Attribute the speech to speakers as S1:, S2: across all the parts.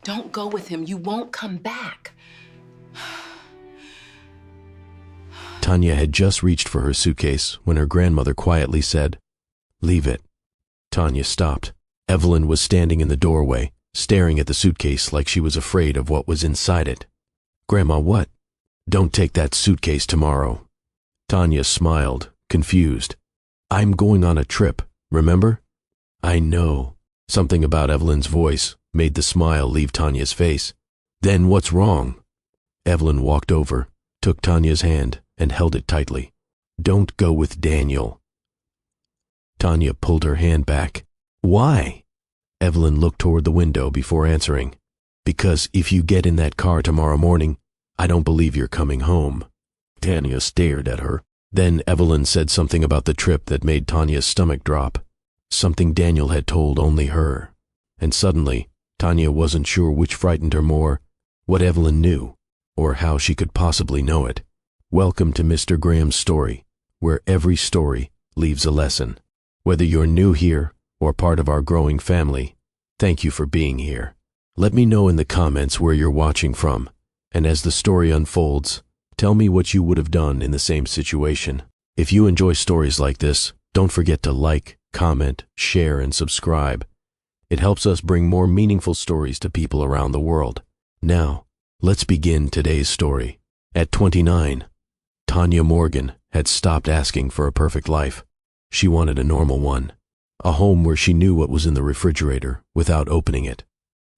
S1: Don't go with him. You won't come back.
S2: Tanya had just reached for her suitcase when her grandmother quietly said, "Leave it." Tanya stopped. Evelyn was standing in the doorway, staring at the suitcase like she was afraid of what was inside it. "Grandma, what?" "Don't take that suitcase tomorrow." Tanya smiled, confused. "I'm going on a trip, remember?" "I know." Something about Evelyn's voice made the smile leave Tanya's face. "Then what's wrong?" Evelyn walked over, took Tanya's hand, and held it tightly. "Don't go with Daniel." Tanya pulled her hand back. "Why?" Evelyn looked toward the window before answering. "Because if you get in that car tomorrow morning, I don't believe you're coming home." Tanya stared at her. Then Evelyn said something about the trip that made Tanya's stomach drop. Something Daniel had told only her. And suddenly, Tanya wasn't sure which frightened her more, what Evelyn knew, or how she could possibly know it. Welcome to Mr. Graham's story, where every story leaves a lesson. Whether you're new here or part of our growing family, thank you for being here. Let me know in the comments where you're watching from, and as the story unfolds, tell me what you would have done in the same situation. If you enjoy stories like this, don't forget to like, comment, share, and subscribe. It helps us bring more meaningful stories to people around the world. Now, let's begin today's story. At 29, Tanya Morgan had stopped asking for a perfect life. She wanted a normal one. A home where she knew what was in the refrigerator without opening it.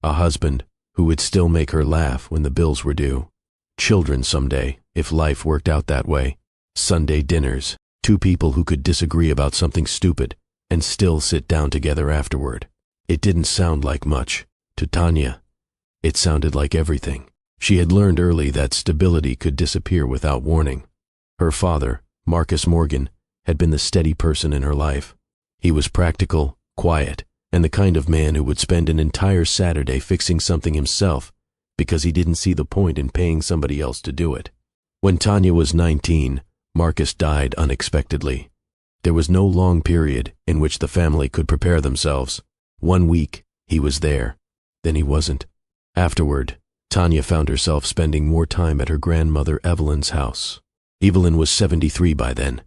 S2: A husband who would still make her laugh when the bills were due. Children someday, if life worked out that way. Sunday dinners, two people who could disagree about something stupid and still sit down together afterward. It didn't sound like much. To Tanya, it sounded like everything. She had learned early that stability could disappear without warning. Her father, Marcus Morgan, had been the steady person in her life. He was practical, quiet, and the kind of man who would spend an entire Saturday fixing something himself because he didn't see the point in paying somebody else to do it. When Tanya was 19, Marcus died unexpectedly. There was no long period in which the family could prepare themselves. 1 week, he was there. Then he wasn't. Afterward, Tanya found herself spending more time at her grandmother Evelyn's house. Evelyn was 73 by then,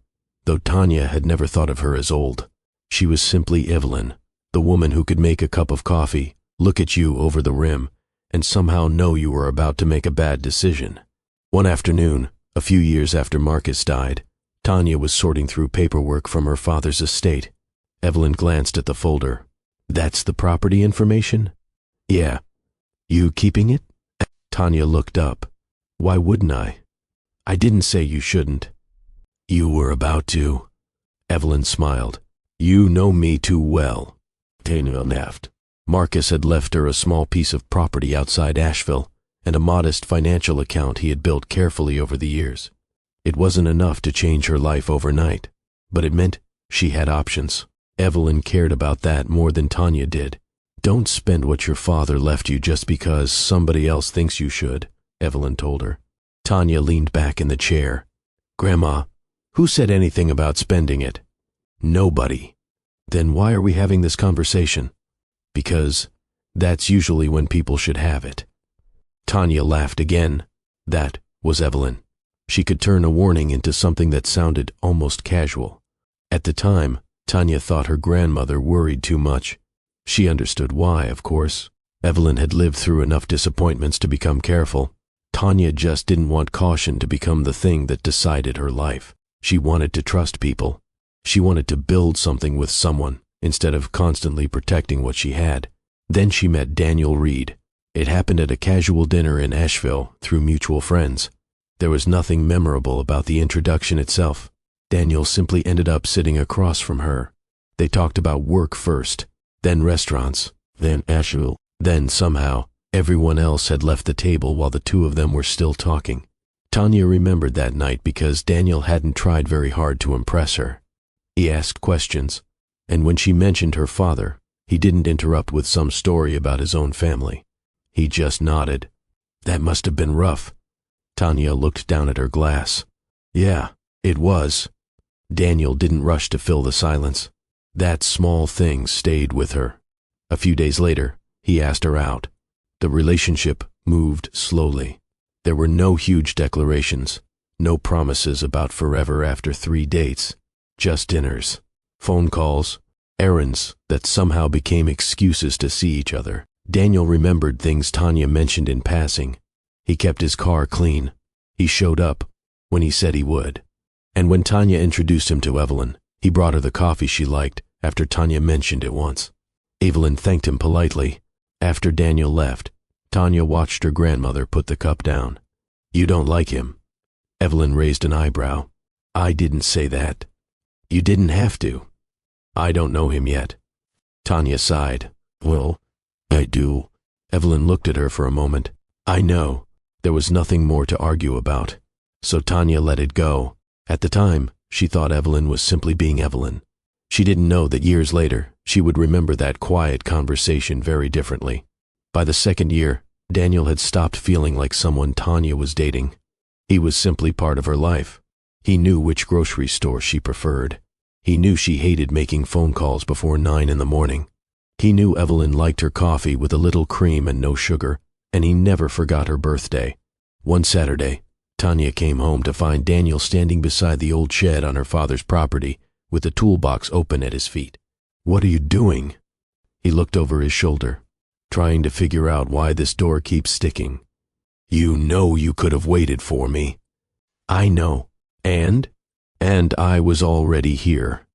S2: though Tanya had never thought of her as old. She was simply Evelyn, the woman who could make a cup of coffee, look at you over the rim, and somehow know you were about to make a bad decision. One afternoon, a few years after Marcus died, Tanya was sorting through paperwork from her father's estate. Evelyn glanced at the folder. "That's the property information?" "Yeah." "You keeping it?" Tanya looked up. "Why wouldn't I?" "I didn't say you shouldn't." "You were about to." Evelyn smiled. "You know me too well." Tanya laughed. Marcus had left her a small piece of property outside Asheville and a modest financial account he had built carefully over the years. It wasn't enough to change her life overnight, but it meant she had options. Evelyn cared about that more than Tanya did. "Don't spend what your father left you just because somebody else thinks you should," Evelyn told her. Tanya leaned back in the chair. "Grandma, who said anything about spending it?" "Nobody." "Then why are we having this conversation?" "Because that's usually when people should have it." Tanya laughed again. That was Evelyn. She could turn a warning into something that sounded almost casual. At the time, Tanya thought her grandmother worried too much. She understood why, of course. Evelyn had lived through enough disappointments to become careful. Tanya just didn't want caution to become the thing that decided her life. She wanted to trust people. She wanted to build something with someone instead of constantly protecting what she had. Then she met Daniel Reed. It happened at a casual dinner in Asheville through mutual friends. There was nothing memorable about the introduction itself. Daniel simply ended up sitting across from her. They talked about work first, then restaurants, then Asheville. Then somehow, everyone else had left the table while the two of them were still talking. Tanya remembered that night because Daniel hadn't tried very hard to impress her. He asked questions, and when she mentioned her father, he didn't interrupt with some story about his own family. He just nodded. "That must have been rough." Tanya looked down at her glass. "Yeah, it was." Daniel didn't rush to fill the silence. That small thing stayed with her. A few days later, he asked her out. The relationship moved slowly. There were no huge declarations, no promises about forever after 3 dates, just dinners, phone calls, errands that somehow became excuses to see each other. Daniel remembered things Tanya mentioned in passing. He kept his car clean. He showed up when he said he would. And when Tanya introduced him to Evelyn, he brought her the coffee she liked after Tanya mentioned it once. Evelyn thanked him politely. After Daniel left, Tanya watched her grandmother put the cup down. "You don't like him?" Evelyn raised an eyebrow. "I didn't say that." "You didn't have to." "I don't know him yet." Tanya sighed. "Well, I do." Evelyn looked at her for a moment. "I know." There was nothing more to argue about, so Tanya let it go. At the time, she thought Evelyn was simply being Evelyn. She didn't know that years later, she would remember that quiet conversation very differently. By the second year, Daniel had stopped feeling like someone Tanya was dating. He was simply part of her life. He knew which grocery store she preferred. He knew she hated making phone calls before 9 in the morning. He knew Evelyn liked her coffee with a little cream and no sugar, and he never forgot her birthday. One Saturday, Tanya came home to find Daniel standing beside the old shed on her father's property with the toolbox open at his feet. "What are you doing?" He looked over his shoulder, trying to figure out why this door keeps sticking. "You know you could have waited for me." "I know. And I was already here."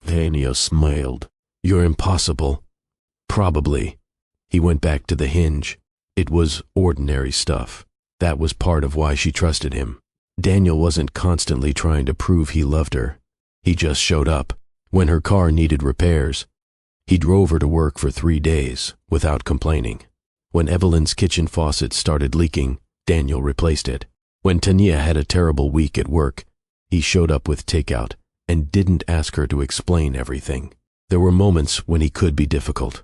S2: Tanya smiled. "You're impossible." "Probably." He went back to the hinge. It was ordinary stuff. That was part of why she trusted him. Daniel wasn't constantly trying to prove he loved her. He just showed up. When her car needed repairs, he drove her to work for 3 days without complaining. When Evelyn's kitchen faucet started leaking, Daniel replaced it. When Tanya had a terrible week at work, he showed up with takeout and didn't ask her to explain everything. There were moments when he could be difficult.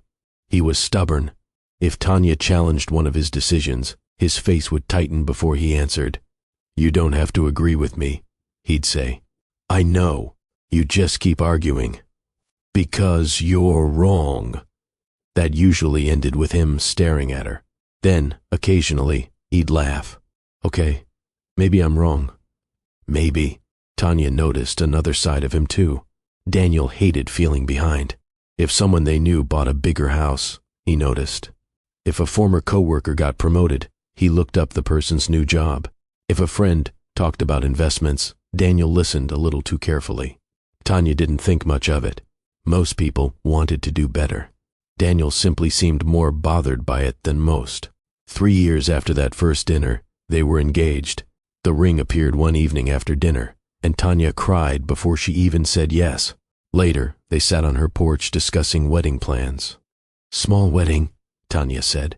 S2: He was stubborn. If Tanya challenged one of his decisions, his face would tighten before he answered. "You don't have to agree with me," he'd say. "I know. You just keep arguing." "Because you're wrong." That usually ended with him staring at her. Then, occasionally, he'd laugh. "Okay, maybe I'm wrong." Maybe. Tanya noticed another side of him too. Daniel hated feeling behind. If someone they knew bought a bigger house, he noticed. If a former coworker got promoted, he looked up the person's new job. If a friend talked about investments, Daniel listened a little too carefully. Tanya didn't think much of it. Most people wanted to do better. Daniel simply seemed more bothered by it than most. 3 years after that first dinner, they were engaged. The ring appeared one evening after dinner, and Tanya cried before she even said yes. Later, they sat on her porch discussing wedding plans. "Small wedding," Tanya said.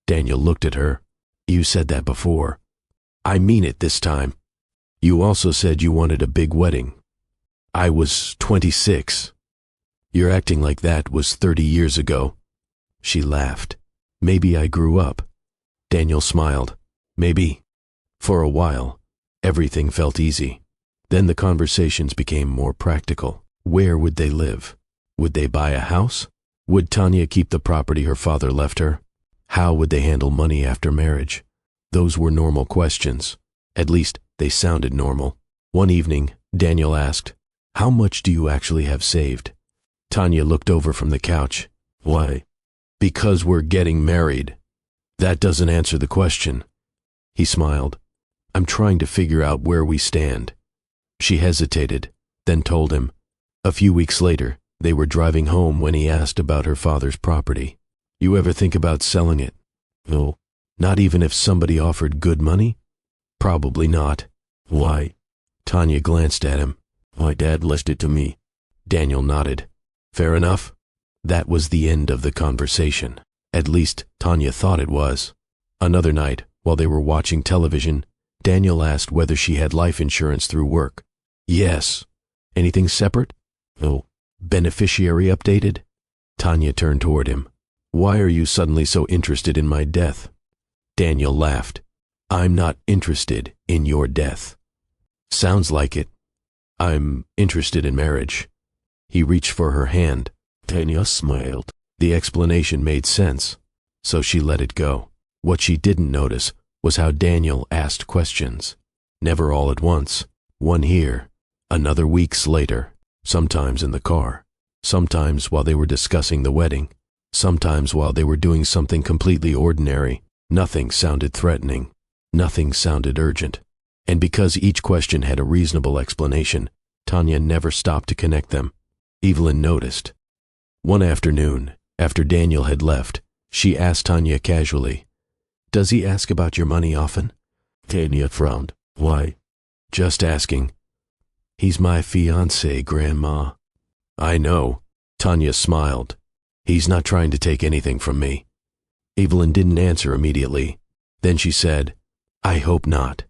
S2: Daniel looked at her. "You said that before." "I mean it this time." "You also said you wanted a big wedding." "I was 26. "You're acting like that was 30 years ago." She laughed. "Maybe I grew up." Daniel smiled. "Maybe." For a while, everything felt easy. Then the conversations became more practical. Where would they live? Would they buy a house? Would Tanya keep the property her father left her? How would they handle money after marriage? Those were normal questions. At least, they sounded normal. One evening, Daniel asked, "How much do you actually have saved?" Tanya looked over from the couch. "Why?" "Because we're getting married." "That doesn't answer the question." He smiled. "I'm trying to figure out where we stand." She hesitated, then told him. A few weeks later, they were driving home when he asked about her father's property. "You ever think about selling it?" "No." "Not even if somebody offered good money?" "Probably not." "Why?" Tanya glanced at him. "My dad left it to me." Daniel nodded. "Fair enough." That was the end of the conversation. At least, Tanya thought it was. Another night, while they were watching television, Daniel asked whether she had life insurance through work. "Yes." "Anything separate?" "No." "Beneficiary updated?" Tanya turned toward him. "Why are you suddenly so interested in my death?" Daniel laughed. "I'm not interested in your death." "Sounds like it." "I'm interested in marriage." He reached for her hand. Tanya smiled. The explanation made sense, so she let it go. What she didn't notice was how Daniel asked questions. Never all at once. One here, another weeks later, sometimes in the car, sometimes while they were discussing the wedding, sometimes while they were doing something completely ordinary. Nothing sounded threatening. Nothing sounded urgent. And because each question had a reasonable explanation, Tanya never stopped to connect them. Evelyn noticed. One afternoon, after Daniel had left, she asked Tanya casually, "Does he ask about your money often?" Tanya frowned. "Why?" "Just asking." "He's my fiancé, Grandma." "I know." Tanya smiled. "He's not trying to take anything from me." Evelyn didn't answer immediately. Then she said, "I hope not."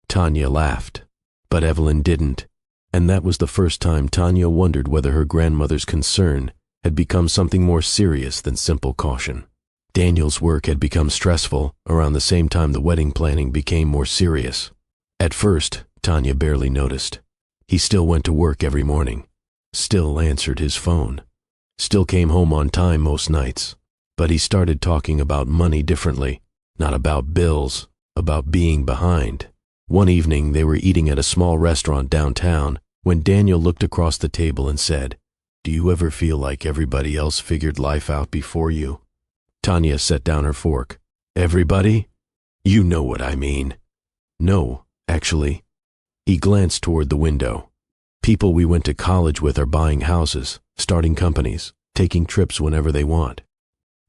S2: Tanya laughed, but Evelyn didn't, and that was the first time Tanya wondered whether her grandmother's concern had become something more serious than simple caution. Daniel's work had become stressful around the same time the wedding planning became more serious. At first, Tanya barely noticed. He still went to work every morning, still answered his phone, still came home on time most nights, but he started talking about money differently, not about bills, about being behind. One evening they were eating at a small restaurant downtown when Daniel looked across the table and said, "Do you ever feel like everybody else figured life out before you?" Tanya set down her fork. "Everybody? You know what I mean." "No, actually." He glanced toward the window. "People we went to college with are buying houses, starting companies, taking trips whenever they want.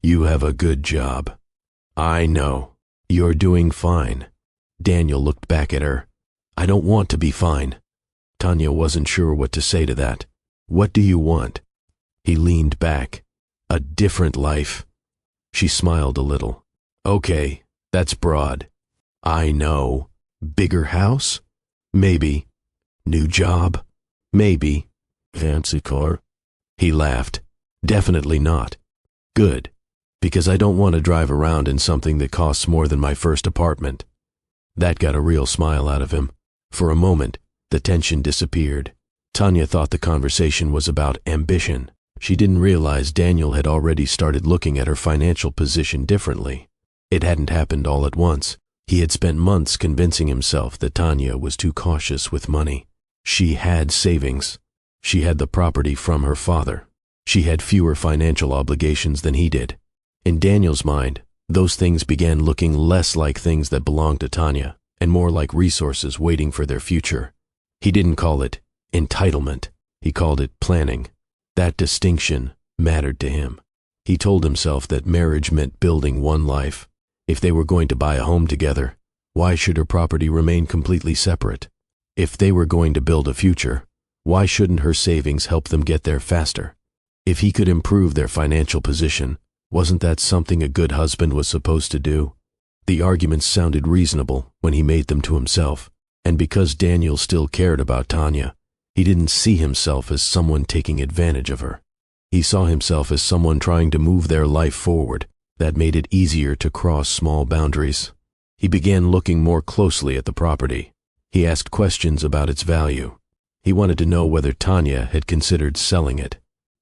S2: You have a good job." "I know. You're doing fine." Daniel looked back at her. "I don't want to be fine." Tanya wasn't sure what to say to that. "What do you want?" He leaned back. "A different life." She smiled a little. "Okay, that's broad." "I know. Bigger house? Maybe. New job? Maybe. Fancy car?" He laughed. "Definitely not." "Good, because I don't want to drive around in something that costs more than my first apartment." That got a real smile out of him. For a moment, the tension disappeared. Tanya thought the conversation was about ambition. She didn't realize Daniel had already started looking at her financial position differently. It hadn't happened all at once. He had spent months convincing himself that Tanya was too cautious with money. She had savings. She had the property from her father. She had fewer financial obligations than he did. In Daniel's mind, those things began looking less like things that belonged to Tanya and more like resources waiting for their future. He didn't call it entitlement. He called it planning. That distinction mattered to him. He told himself that marriage meant building one life. If they were going to buy a home together, why should her property remain completely separate? If they were going to build a future, why shouldn't her savings help them get there faster? If he could improve their financial position, wasn't that something a good husband was supposed to do? The arguments sounded reasonable when he made them to himself, and because Daniel still cared about Tanya, he didn't see himself as someone taking advantage of her. He saw himself as someone trying to move their life forward. That made it easier to cross small boundaries. He began looking more closely at the property. He asked questions about its value. He wanted to know whether Tanya had considered selling it.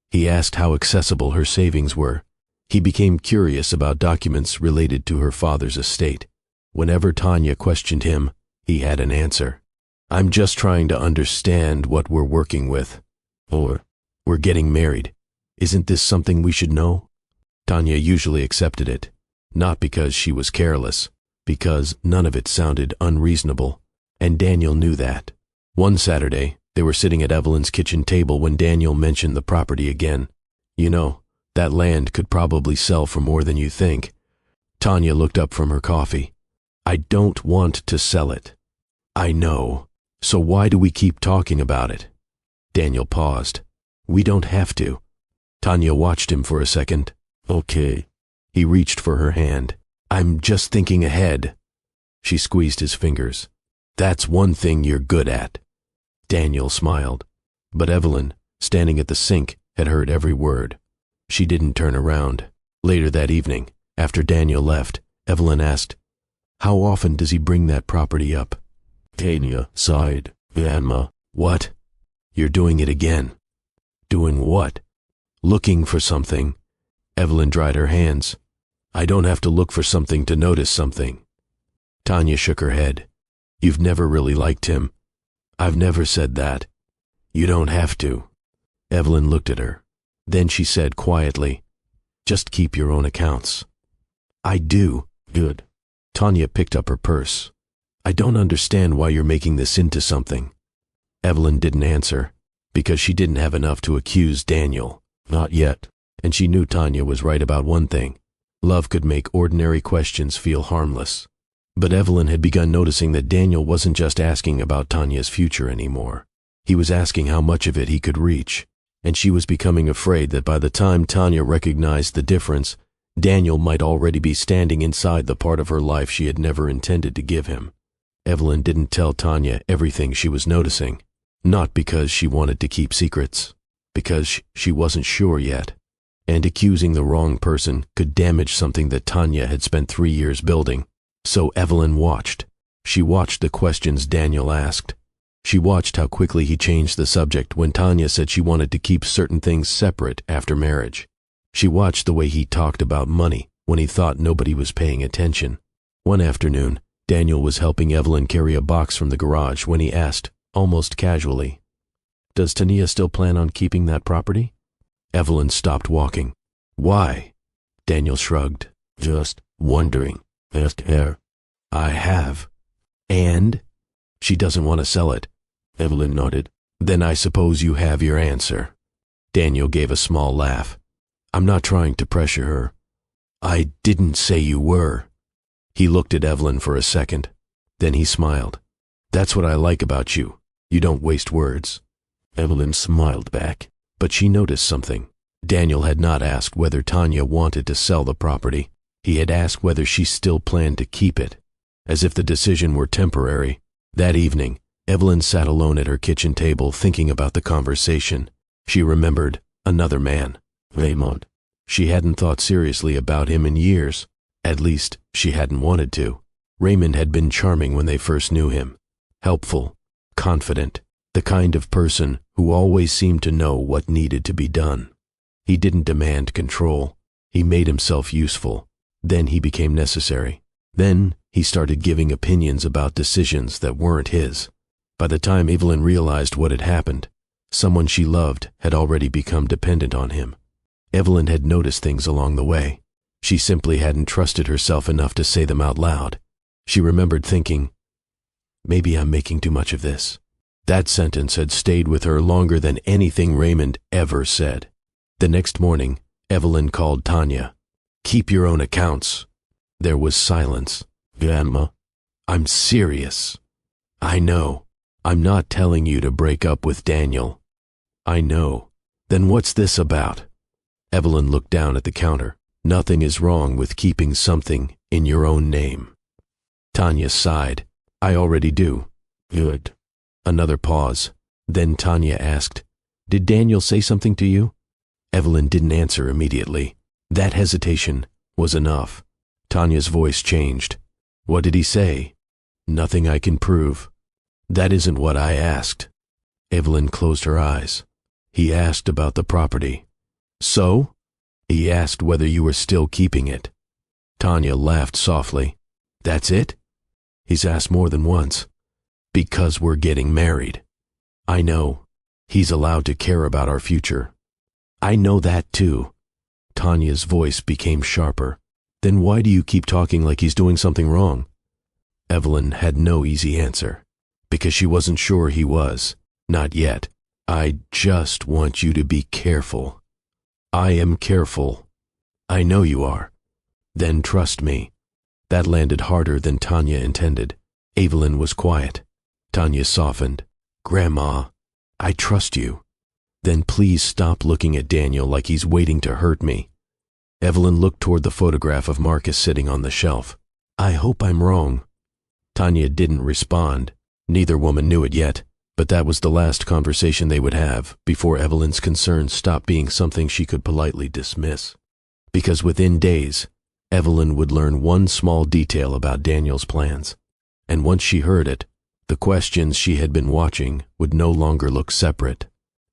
S2: He asked how accessible her savings were. He became curious about documents related to her father's estate. Whenever Tanya questioned him, he had an answer. "I'm just trying to understand what we're working with." Or, "We're getting married. Isn't this something we should know?" Tanya usually accepted it, not because she was careless, because none of it sounded unreasonable, and Daniel knew that. One Saturday, they were sitting at Evelyn's kitchen table when Daniel mentioned the property again. "You know, that land could probably sell for more than you think." Tanya looked up from her coffee. "I don't want to sell it." "I know. So why do we keep talking about it?" Daniel paused. "We don't have to." Tanya watched him for a second. "Okay." He reached for her hand. "I'm just thinking ahead." She squeezed his fingers. "That's one thing you're good at." Daniel smiled. But Evelyn, standing at the sink, had heard every word. She didn't turn around. Later that evening, after Daniel left, Evelyn asked, "How often does he bring that property up?" Tanya sighed. "Grandma." "What?" "You're doing it again." "Doing what?" "Looking for something." Evelyn dried her hands. I don't have to look for something to notice something. Tanya shook her head. You've never really liked him. I've never said that. You don't have to. Evelyn looked at her. Then she said quietly, just keep your own accounts. I do. Good. Tanya picked up her purse. I don't understand why you're making this into something. Evelyn didn't answer, because she didn't have enough to accuse Daniel. Not yet. And she knew Tanya was right about one thing. Love could make ordinary questions feel harmless. But Evelyn had begun noticing that Daniel wasn't just asking about Tanya's future anymore. He was asking how much of it he could reach, and she was becoming afraid that by the time Tanya recognized the difference, Daniel might already be standing inside the part of her life she had never intended to give him. Evelyn didn't tell Tanya everything she was noticing, not because she wanted to keep secrets, because she wasn't sure yet. And accusing the wrong person could damage something that Tanya had spent 3 years building. So Evelyn watched. She watched the questions Daniel asked. She watched how quickly he changed the subject when Tanya said she wanted to keep certain things separate after marriage. She watched the way he talked about money when he thought nobody was paying attention. One afternoon, Daniel was helping Evelyn carry a box from the garage when he asked, almost casually, "Does Tanya still plan on keeping that property?" Evelyn stopped walking. Why? Daniel shrugged. Just wondering. Ask her. I have. And? She doesn't want to sell it. Evelyn nodded. Then I suppose you have your answer. Daniel gave a small laugh. I'm not trying to pressure her. I didn't say you were. He looked at Evelyn for a second. Then he smiled. That's what I like about you. You don't waste words. Evelyn smiled back. But she noticed something. Daniel had not asked whether Tanya wanted to sell the property. He had asked whether she still planned to keep it, as if the decision were temporary. That evening, Evelyn sat alone at her kitchen table thinking about the conversation. She remembered another man, Raymond. She hadn't thought seriously about him in years. At least, she hadn't wanted to. Raymond had been charming when they first knew him. Helpful, confident, the kind of person who always seemed to know what needed to be done. He didn't demand control. He made himself useful. Then he became necessary. Then he started giving opinions about decisions that weren't his. By the time Evelyn realized what had happened, someone she loved had already become dependent on him. Evelyn had noticed things along the way. She simply hadn't trusted herself enough to say them out loud. She remembered thinking, maybe I'm making too much of this. That sentence had stayed with her longer than anything Raymond ever said. The next morning, Evelyn called Tanya. Keep your own accounts. There was silence. Grandma, I'm serious. I know. I'm not telling you to break up with Daniel. I know. Then what's this about? Evelyn looked down at the counter. Nothing is wrong with keeping something in your own name. Tanya sighed. I already do. Good. Another pause. Then Tanya asked, Did Daniel say something to you? Evelyn didn't answer immediately. That hesitation was enough. Tanya's voice changed. What did he say? Nothing I can prove. That isn't what I asked. Evelyn closed her eyes. He asked about the property. So? He asked whether you were still keeping it. Tanya laughed softly. That's it? He's asked more than once. Because we're getting married. I know. He's allowed to care about our future. I know that too. Tanya's voice became sharper. Then why do you keep talking like he's doing something wrong? Evelyn had no easy answer. Because she wasn't sure he was. Not yet. I just want you to be careful. I am careful. I know you are. Then trust me. That landed harder than Tanya intended. Evelyn was quiet. Tanya softened. Grandma, I trust you. Then please stop looking at Daniel like he's waiting to hurt me. Evelyn looked toward the photograph of Marcus sitting on the shelf. I hope I'm wrong. Tanya didn't respond. Neither woman knew it yet, but that was the last conversation they would have before Evelyn's concerns stopped being something she could politely dismiss. Because within days, Evelyn would learn one small detail about Daniel's plans. And once she heard it, the questions she had been watching would no longer look separate.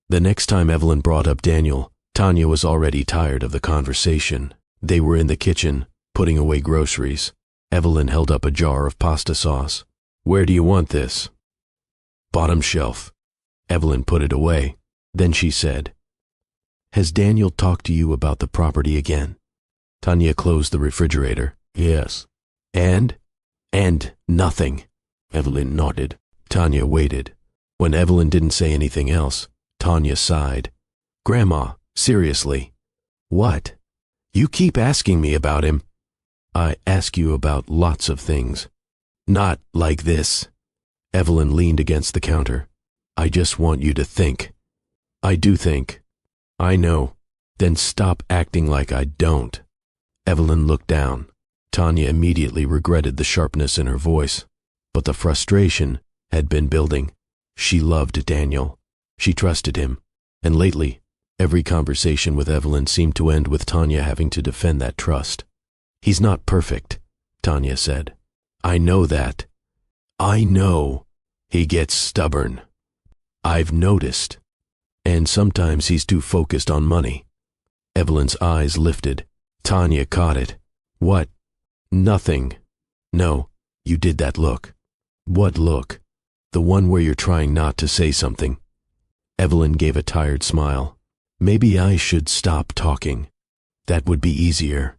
S2: The next time Evelyn brought up Daniel, Tanya was already tired of the conversation. They were in the kitchen, putting away groceries. Evelyn held up a jar of pasta sauce. "Where do you want this?" "Bottom shelf." Evelyn put it away. Then she said, "Has Daniel talked to you about the property again?" Tanya closed the refrigerator. "Yes." And nothing." Evelyn nodded. Tanya waited. When Evelyn didn't say anything else, Tanya sighed. "Grandma, seriously." "What?" "You keep asking me about him." "I ask you about lots of things. Not like this." Evelyn leaned against the counter. "I just want you to think." "I do think." "I know. Then stop acting like I don't." Evelyn looked down. Tanya immediately regretted the sharpness in her voice, but the frustration had been building. She loved Daniel. She trusted him, and lately, every conversation with Evelyn seemed to end with Tanya having to defend that trust. "He's not perfect," Tanya said. "I know that. I know. He gets stubborn. I've noticed. And sometimes he's too focused on money." Evelyn's eyes lifted. Tanya caught it. "What?" "Nothing." "No, you did that look." "What look?" "The one where you're trying not to say something." Evelyn gave a tired smile. "Maybe I should stop talking. That would be easier."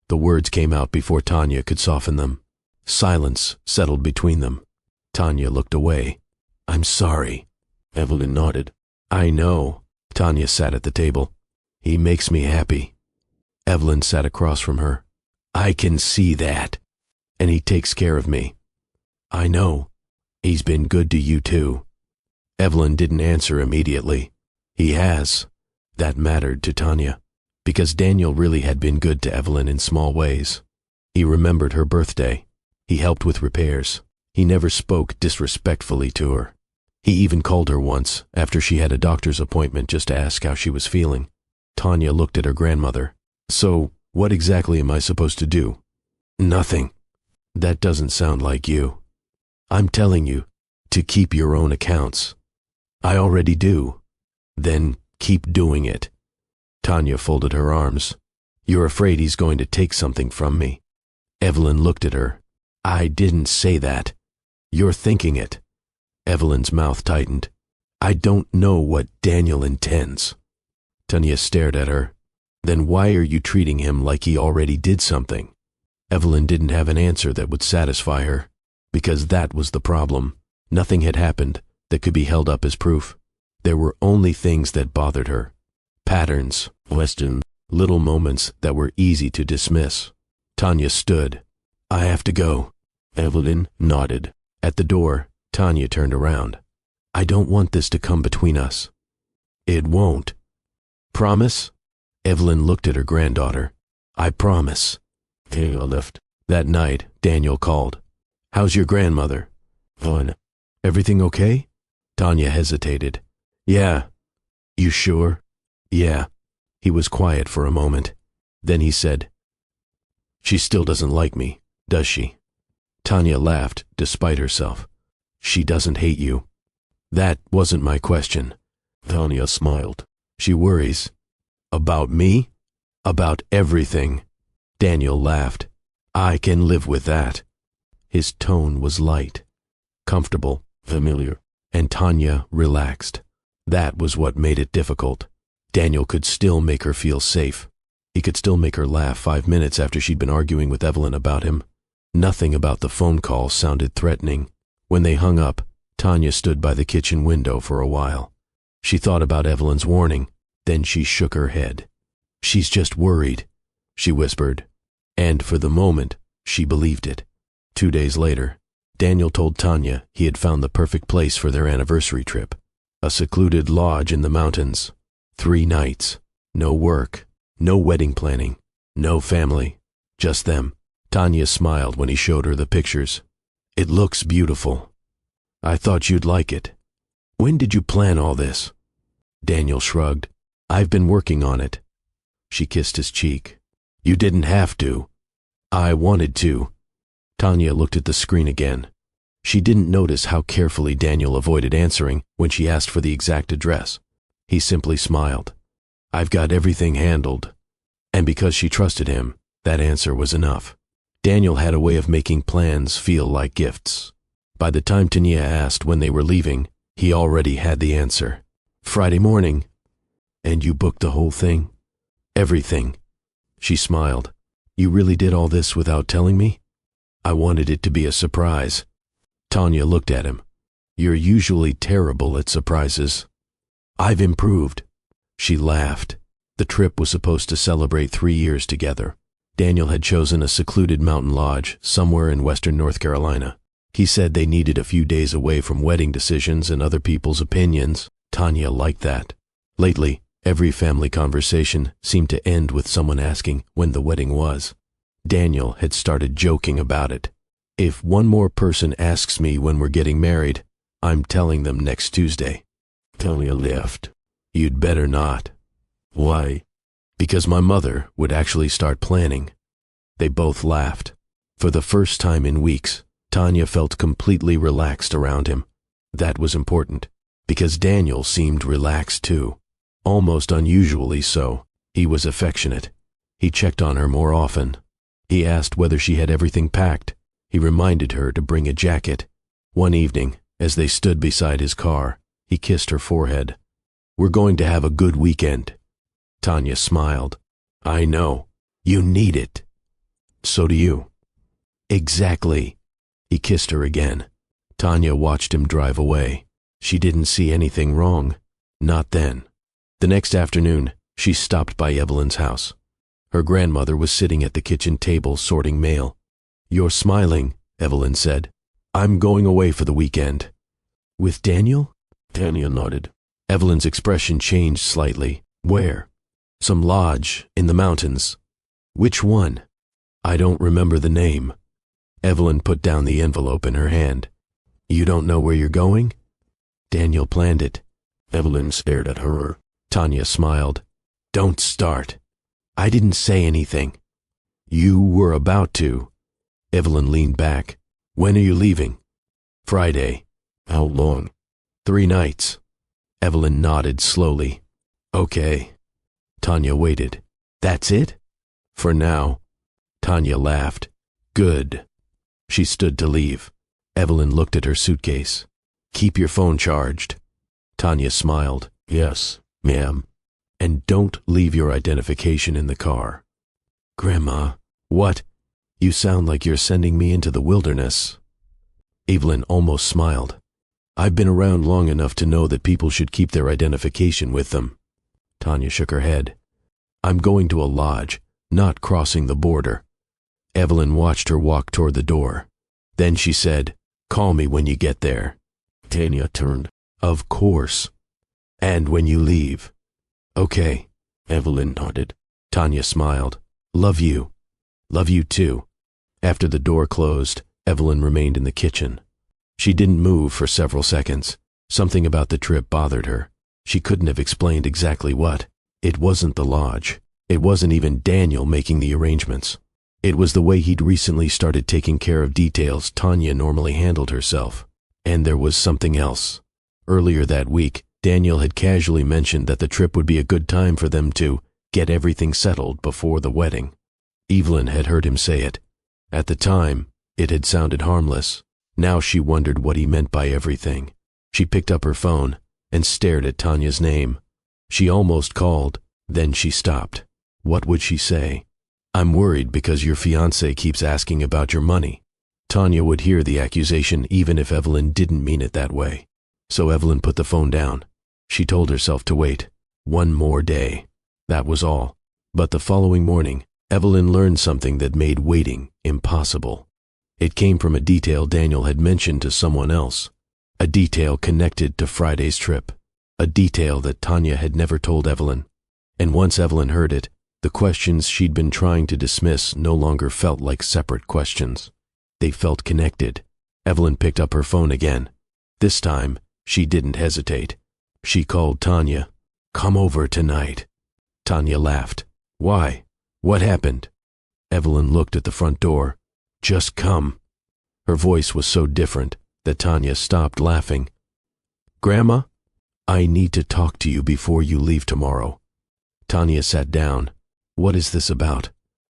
S2: The words came out before Tanya could soften them. Silence settled between them. Tanya looked away. "I'm sorry." Evelyn nodded. "I know." Tanya sat at the table. "He makes me happy." Evelyn sat across from her. "I can see that. And he takes care of me." "I know. He's been good to you too." Evelyn didn't answer immediately. "He has." That mattered to Tanya, because Daniel really had been good to Evelyn in small ways. He remembered her birthday. He helped with repairs. He never spoke disrespectfully to her. He even called her once, after she had a doctor's appointment, just to ask how she was feeling. Tanya looked at her grandmother. "So, what exactly am I supposed to do?" "Nothing." "That doesn't sound like you." "I'm telling you to keep your own accounts." "I already do." "Then keep doing it." Tanya folded her arms. "You're afraid he's going to take something from me." Evelyn looked at her. "I didn't say that. You're thinking it." Evelyn's mouth tightened. "I don't know what Daniel intends." Tanya stared at her. "Then why are you treating him like he already did something?" Evelyn didn't have an answer that would satisfy her, because that was the problem. Nothing had happened that could be held up as proof. There were only things that bothered her. Patterns, questions, little moments that were easy to dismiss. Tanya stood. "I have to go." Evelyn nodded. At the door, Tanya turned around. "I don't want this to come between us." "It won't." "Promise?" Evelyn looked at her granddaughter. "I promise." Tanya left. That night, Daniel called. "How's your grandmother?" "Fine." "Everything okay?" Tanya hesitated. "Yeah." "You sure?" "Yeah." He was quiet for a moment. Then he said, "She still doesn't like me, does she?" Tanya laughed, despite herself. "She doesn't hate you." "That wasn't my question." Tanya smiled. "She worries." "About me?" "About everything." Daniel laughed. "I can live with that." His tone was light, comfortable, familiar, and Tanya relaxed. That was what made it difficult. Daniel could still make her feel safe. He could still make her laugh 5 minutes after she'd been arguing with Evelyn about him. Nothing about the phone call sounded threatening. When they hung up, Tanya stood by the kitchen window for a while. She thought about Evelyn's warning, then she shook her head. "She's just worried," she whispered. And for the moment, she believed it. 2 days later, Daniel told Tanya he had found the perfect place for their anniversary trip. A secluded lodge in the mountains. 3 nights. No work. No wedding planning. No family. Just them. Tanya smiled when he showed her the pictures. "It looks beautiful. I thought you'd like it. When did you plan all this?" Daniel shrugged. "I've been working on it." She kissed his cheek. "You didn't have to." "I wanted to." Tanya looked at the screen again. She didn't notice how carefully Daniel avoided answering when she asked for the exact address. He simply smiled. "I've got everything handled." And because she trusted him, That answer was enough. Daniel had a way of making plans feel like gifts. By the time Tanya asked when they were leaving, he already had the answer. Friday morning. And you booked the whole thing? Everything. She smiled. You really did all this without telling me? I wanted it to be a surprise. Tanya looked at him. You're usually terrible at surprises. I've improved. She laughed. The trip was supposed to celebrate 3 years together. Daniel had chosen a secluded mountain lodge somewhere in western North Carolina. He said they needed a few days away from wedding decisions and other people's opinions. Tanya liked that. Lately, every family conversation seemed to end with someone asking when the wedding was. Daniel had started joking about it. If one more person asks me when we're getting married, I'm telling them next Tuesday. Tanya laughed. You'd better not. Why? Because my mother would actually start planning. They both laughed. For the first time in weeks, Tanya felt completely relaxed around him. That was important, because Daniel seemed relaxed too. Almost unusually so. He was affectionate. He checked on her more often. He asked whether she had everything packed. He reminded her to bring a jacket. One evening, as they stood beside his car, he kissed her forehead. We're going to have a good weekend. Tanya smiled. I know. You need it. So do you. Exactly. He kissed her again. Tanya watched him drive away. She didn't see anything wrong. Not then. The next afternoon, she stopped by Evelyn's house. Her grandmother was sitting at the kitchen table sorting mail. You're smiling, Evelyn said. I'm going away for the weekend. With Daniel? Tanya nodded. Evelyn's expression changed slightly. Where? Some lodge in the mountains. Which one? I don't remember the name. Evelyn put down the envelope in her hand. You don't know where you're going? Daniel planned it. Evelyn stared at her. Tanya smiled. Don't start. I didn't say anything. You were about to. Evelyn leaned back. When are you leaving? Friday. How long? 3 nights. Evelyn nodded slowly. Okay. Tanya waited. That's it? For now. Tanya laughed. Good. She stood to leave. Evelyn looked at her suitcase. Keep your phone charged. Tanya smiled. Yes, ma'am. And don't leave your identification in the car. Grandma, what? You sound like you're sending me into the wilderness. Evelyn almost smiled. I've been around long enough to know that people should keep their identification with them. Tanya shook her head. I'm going to a lodge, not crossing the border. Evelyn watched her walk toward the door. Then she said, Call me when you get there. Tanya turned. Of course. And when you leave. Okay. Evelyn nodded. Tanya smiled. Love you. Love you too. After the door closed, Evelyn remained in the kitchen. She didn't move for several seconds. Something about the trip bothered her. She couldn't have explained exactly what. It wasn't the lodge. It wasn't even Daniel making the arrangements. It was the way he'd recently started taking care of details Tanya normally handled herself. And there was something else. Earlier that week, Daniel had casually mentioned that the trip would be a good time for them to get everything settled before the wedding. Evelyn had heard him say it. At the time, it had sounded harmless. Now she wondered what he meant by everything. She picked up her phone and stared at Tanya's name. She almost called, then she stopped. What would she say? I'm worried because your fiancé keeps asking about your money. Tanya would hear the accusation even if Evelyn didn't mean it that way. So Evelyn put the phone down. She told herself to wait. One more day. That was all. But the following morning, Evelyn learned something that made waiting impossible. It came from a detail Daniel had mentioned to someone else. A detail connected to Friday's trip. A detail that Tanya had never told Evelyn. And once Evelyn heard it, the questions she'd been trying to dismiss no longer felt like separate questions. They felt connected. Evelyn picked up her phone again. This time, she didn't hesitate. She called Tanya. Come over tonight. Tanya laughed. Why? What happened? Evelyn looked at the front door. Just come. Her voice was so different that Tanya stopped laughing. Grandma, I need to talk to you before you leave tomorrow. Tanya sat down. What is this about?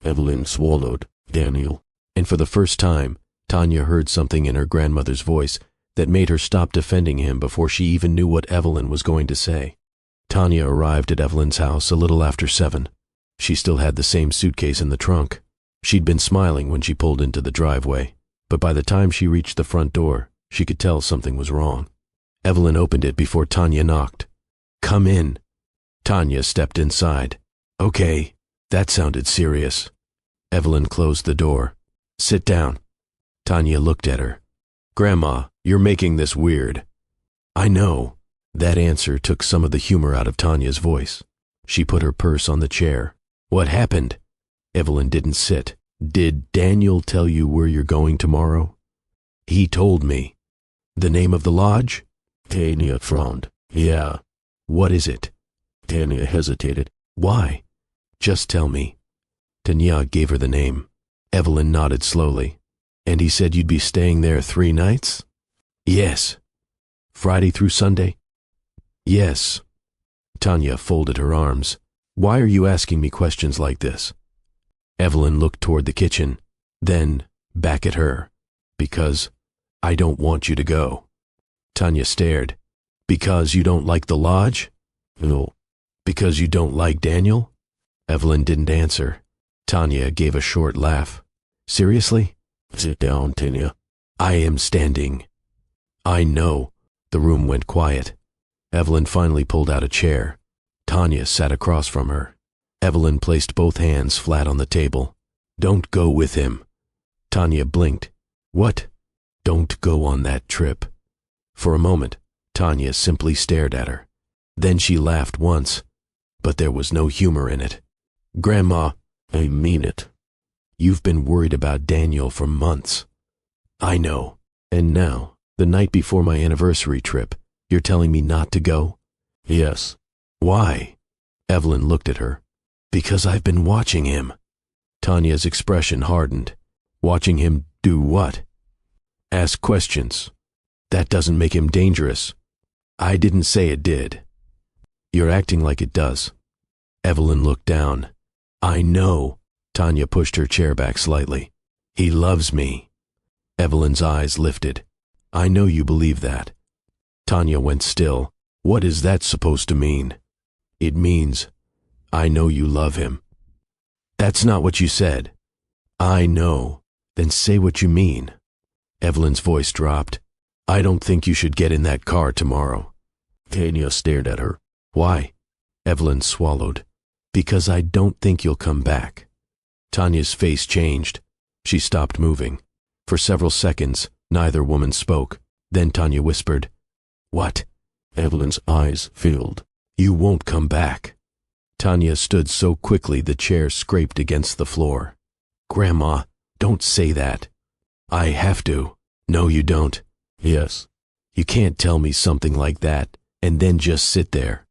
S2: Evelyn swallowed. Daniel. And for the first time, Tanya heard something in her grandmother's voice that made her stop defending him before she even knew what Evelyn was going to say. Tanya arrived at Evelyn's house a little after 7. She still had the same suitcase in the trunk. She'd been smiling when she pulled into the driveway, but by the time she reached the front door, she could tell something was wrong. Evelyn opened it before Tanya knocked. "Come in." Tanya stepped inside. "Okay, that sounded serious." Evelyn closed the door. "Sit down." Tanya looked at her. "Grandma, you're making this weird." "I know." That answer took some of the humor out of Tanya's voice. She put her purse on the chair. "What happened?" Evelyn didn't sit. "Did Daniel tell you where you're going tomorrow?" "He told me." "The name of the lodge?" Tanya frowned. "Yeah." "What is it?" Tanya hesitated. "Why?" "Just tell me." Tanya gave her the name. Evelyn nodded slowly. "And he said you'd be staying there 3 nights?" "Yes." "Friday through Sunday?" "Yes." Tanya folded her arms. "Why are you asking me questions like this?" Evelyn looked toward the kitchen, then back at her. "Because I don't want you to go." Tanya stared. "Because you don't like the lodge?" "No." "Because you don't like Daniel?" Evelyn didn't answer. Tanya gave a short laugh. "Seriously?" "Sit down, Tanya." "I am standing." "I know." The room went quiet. Evelyn finally pulled out a chair. Tanya sat across from her. Evelyn placed both hands flat on the table. "Don't go with him." Tanya blinked. "What?" "Don't go on that trip." For a moment, Tanya simply stared at her. Then she laughed once, but there was no humor in it. "Grandma," "I mean it." "You've been worried about Daniel for months." "I know. And now, the night before my anniversary trip, you're telling me not to go?" "Yes." "Why?" Evelyn looked at her. "Because I've been watching him." Tanya's expression hardened. "Watching him do what?" "Ask questions." "That doesn't make him dangerous." "I didn't say it did." "You're acting like it does." Evelyn looked down. "I know." Tanya pushed her chair back slightly. "He loves me." Evelyn's eyes lifted. "I know you believe that." Tanya went still. "What is that supposed to mean?" "It means, I know you love him." "That's not what you said." "I know." "Then say what you mean." Evelyn's voice dropped. "I don't think you should get in that car tomorrow." Tanya stared at her. "Why?" Evelyn swallowed. "Because I don't think you'll come back." Tanya's face changed. She stopped moving. For several seconds, neither woman spoke. Then Tanya whispered, "What?" Evelyn's eyes filled. "You won't come back." Tanya stood so quickly the chair scraped against the floor. "Grandma, don't say that." "I have to." "No, you don't." "Yes." "You can't tell me something like that and then just sit there."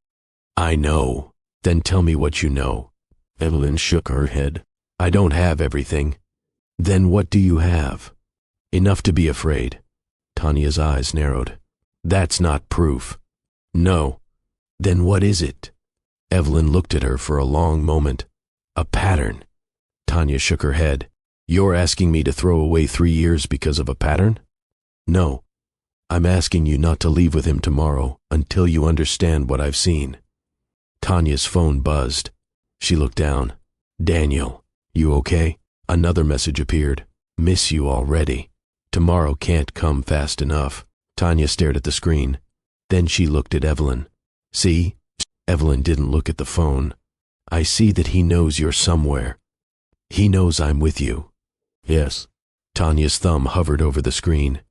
S2: "I know." "Then tell me what you know." Evelyn shook her head. "I don't have everything." "Then what do you have?" "Enough to be afraid." Tanya's eyes narrowed. "That's not proof." "No." "Then what is it?" Evelyn looked at her for a long moment. "A pattern." Tanya shook her head. "You're asking me to throw away 3 years because of a pattern?" "No. I'm asking you not to leave with him tomorrow until you understand what I've seen." Tanya's phone buzzed. She looked down. "Daniel, you okay?" Another message appeared. "Miss you already. Tomorrow can't come fast enough." Tanya stared at the screen. Then she looked at Evelyn. "See?" Evelyn didn't look at the phone. "I see that he knows you're somewhere. He knows I'm with you." "Yes." Tanya's thumb hovered over the screen.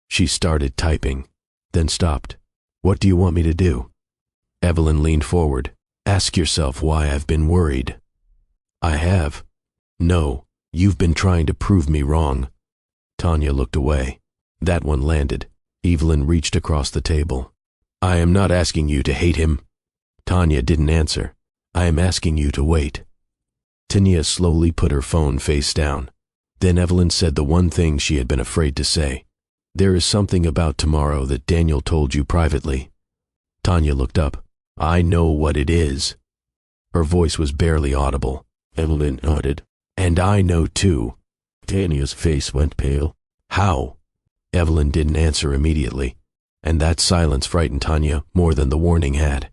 S2: She started typing, then stopped. "What do you want me to do?" Evelyn leaned forward. "Ask yourself why I've been worried." "I have." "No, you've been trying to prove me wrong." Tanya looked away. That one landed. Evelyn reached across the table. "I am not asking you to hate him." Tanya didn't answer. "I am asking you to wait." Tanya slowly put her phone face down. Then Evelyn said the one thing she had been afraid to say. "There is something about tomorrow that Daniel told you privately." Tanya looked up. "I know what it is." Her voice was barely audible. Evelyn nodded. And I know too. Tanya's face went pale. How? Evelyn didn't answer immediately, and that silence frightened Tanya more than the warning had.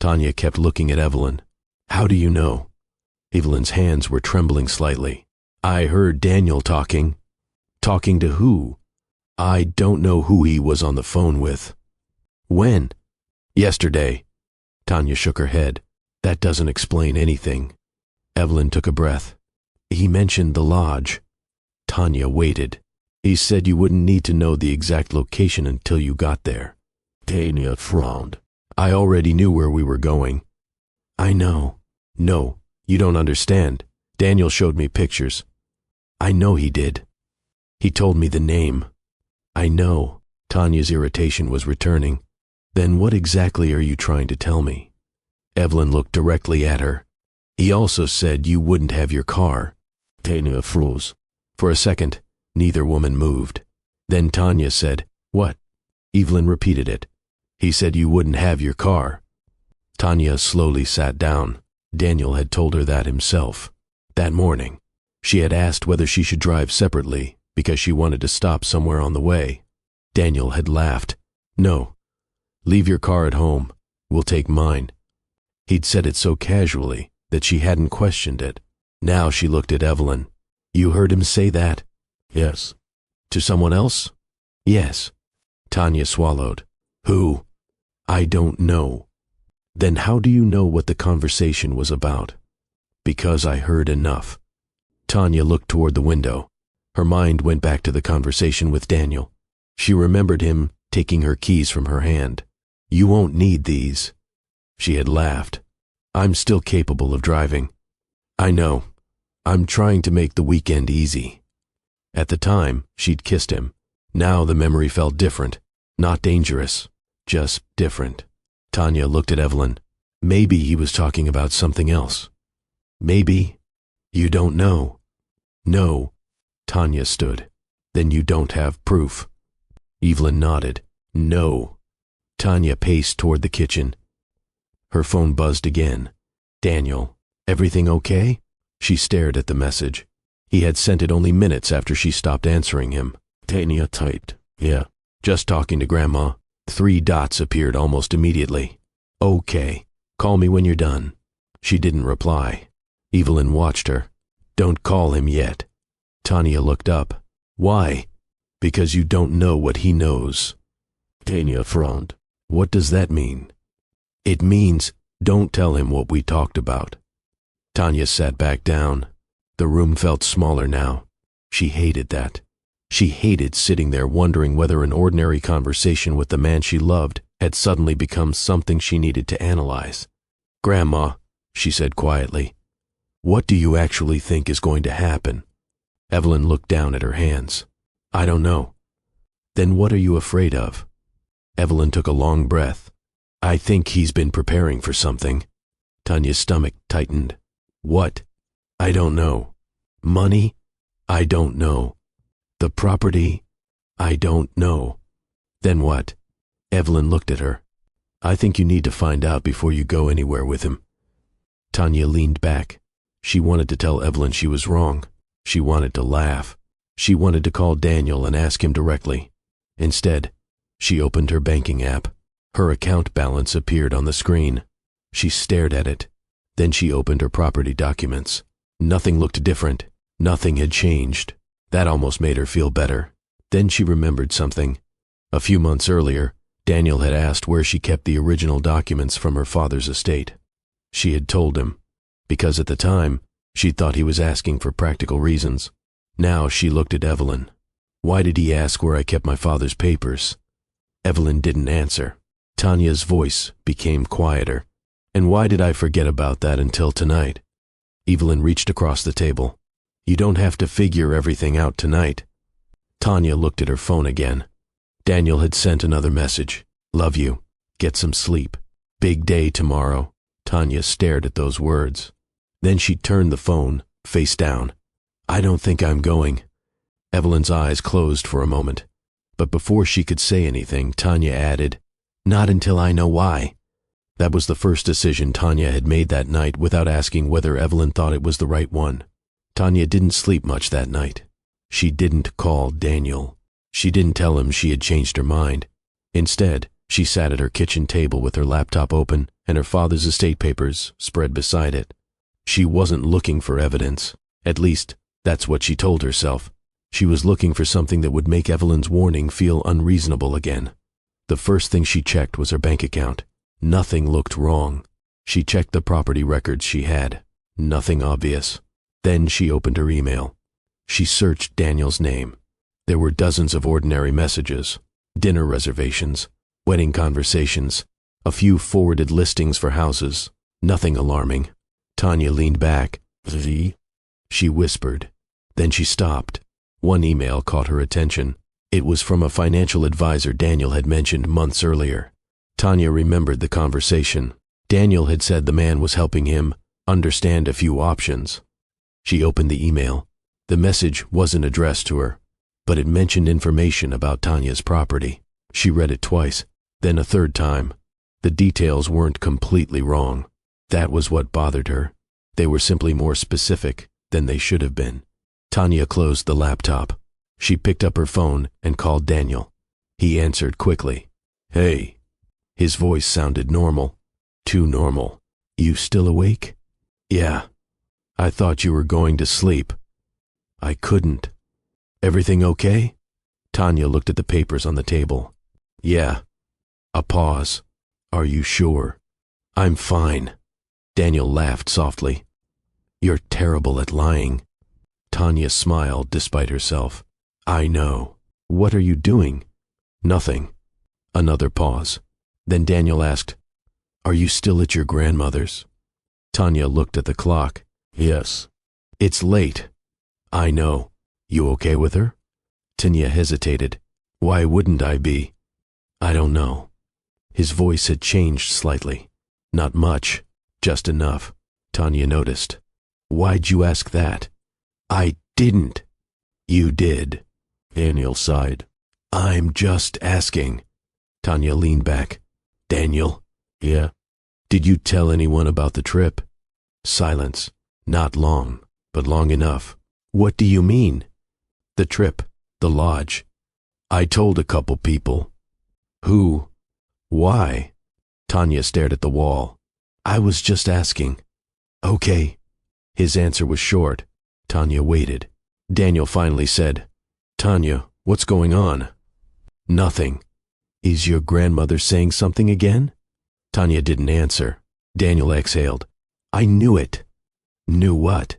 S2: Tanya kept looking at Evelyn. How do you know? Evelyn's hands were trembling slightly. I heard Daniel talking. Talking to who? I don't know who he was on the phone with. When? Yesterday. Tanya shook her head. That doesn't explain anything. Evelyn took a breath. He mentioned the lodge. Tanya waited. He said you wouldn't need to know the exact location until you got there. Tanya frowned. I already knew where we were going. I know. No, you don't understand. Daniel showed me pictures. I know he did. He told me the name. I know. Tanya's irritation was returning. Then what exactly are you trying to tell me? Evelyn looked directly at her. He also said you wouldn't have your car. Tanya froze. For a second, neither woman moved. Then Tanya said, What? Evelyn repeated it. He said you wouldn't have your car. Tanya slowly sat down. Daniel had told her that himself. That morning, she had asked whether she should drive separately because she wanted to stop somewhere on the way. Daniel had laughed. No. Leave your car at home. We'll take mine. He'd said it so casually that she hadn't questioned it. Now she looked at Evelyn. You heard him say that? Yes. To someone else? Yes. Tanya swallowed. Who? I don't know. Then how do you know what the conversation was about? Because I heard enough. Tanya looked toward the window. Her mind went back to the conversation with Daniel. She remembered him taking her keys from her hand. You won't need these. She had laughed. I'm still capable of driving. I know. I'm trying to make the weekend easy. At the time, she'd kissed him. Now the memory felt different. Not dangerous. Just different. Tanya looked at Evelyn. Maybe he was talking about something else. Maybe. You don't know. No. Tanya stood. Then you don't have proof. Evelyn nodded. No. Tanya paced toward the kitchen. Her phone buzzed again. Daniel, everything okay? She stared at the message. He had sent it only minutes after she stopped answering him. Tanya typed. Yeah. Just talking to Grandma. 3 dots appeared almost immediately. Okay. Call me when you're done. She didn't reply. Evelyn watched her. Don't call him yet. Tanya looked up. Why? Because you don't know what he knows. Tanya frowned. What does that mean? It means don't tell him what we talked about. Tanya sat back down. The room felt smaller now. She hated that. She hated sitting there wondering whether an ordinary conversation with the man she loved had suddenly become something she needed to analyze. Grandma, she said quietly, what do you actually think is going to happen? Evelyn looked down at her hands. I don't know. Then what are you afraid of? Evelyn took a long breath. I think he's been preparing for something. Tanya's stomach tightened. What? I don't know. Money? I don't know. The property? I don't know. Then what? Evelyn looked at her. I think you need to find out before you go anywhere with him. Tanya leaned back. She wanted to tell Evelyn she was wrong. She wanted to laugh. She wanted to call Daniel and ask him directly. Instead, she opened her banking app. Her account balance appeared on the screen. She stared at it. Then she opened her property documents. Nothing looked different. Nothing had changed. That almost made her feel better. Then she remembered something. A few months earlier, Daniel had asked where she kept the original documents from her father's estate. She had told him, because at the time, she thought he was asking for practical reasons. Now she looked at Evelyn. Why did he ask where I kept my father's papers? Evelyn didn't answer. Tanya's voice became quieter. And why did I forget about that until tonight? Evelyn reached across the table. You don't have to figure everything out tonight. Tanya looked at her phone again. Daniel had sent another message. Love you. Get some sleep. Big day tomorrow. Tanya stared at those words. Then she turned the phone, face down. I don't think I'm going. Evelyn's eyes closed for a moment. But before she could say anything, Tanya added, Not until I know why. That was the first decision Tanya had made that night without asking whether Evelyn thought it was the right one. Tanya didn't sleep much that night. She didn't call Daniel. She didn't tell him she had changed her mind. Instead, she sat at her kitchen table with her laptop open and her father's estate papers spread beside it. She wasn't looking for evidence. At least, that's what she told herself. She was looking for something that would make Evelyn's warning feel unreasonable again. The first thing she checked was her bank account. Nothing looked wrong. She checked the property records she had. Nothing obvious. Then she opened her email. She searched Daniel's name. There were dozens of ordinary messages, dinner reservations, wedding conversations, a few forwarded listings for houses. Nothing alarming. Tanya leaned back. "V?" she whispered. Then she stopped. One email caught her attention. It was from a financial advisor Daniel had mentioned months earlier. Tanya remembered the conversation. Daniel had said the man was helping him understand a few options. She opened the email. The message wasn't addressed to her, but it mentioned information about Tanya's property. She read it twice, then a third time. The details weren't completely wrong. That was what bothered her. They were simply more specific than they should have been. Tanya closed the laptop. She picked up her phone and called Daniel. He answered quickly. "Hey." His voice sounded normal. Too normal. "You still awake?" "Yeah. I thought you were going to sleep." "I couldn't." "Everything okay?" Tanya looked at the papers on the table. "Yeah." A pause. "Are you sure?" "I'm fine." Daniel laughed softly. "You're terrible at lying." Tanya smiled despite herself. "I know. What are you doing?" "Nothing." Another pause. Then Daniel asked, "Are you still at your grandmother's?" Tanya looked at the clock. "Yes." "It's late." "I know. You okay with her?" Tanya hesitated. "Why wouldn't I be?" "I don't know." His voice had changed slightly. Not much, just enough. Tanya noticed. "Why'd you ask that?" "I didn't." "You did." Daniel sighed. "I'm just asking." Tanya leaned back. "Daniel?" "Yeah?" "Did you tell anyone about the trip?" Silence. "Not long, but long enough." "What do you mean?" "The trip, the lodge. I told a couple people." "Who? Why?" Tanya stared at the wall. "I was just asking." "Okay." His answer was short. Tanya waited. Daniel finally said, "Tanya, what's going on?" "Nothing." "Is your grandmother saying something again?" Tanya didn't answer. Daniel exhaled. "I knew it." "Knew what?"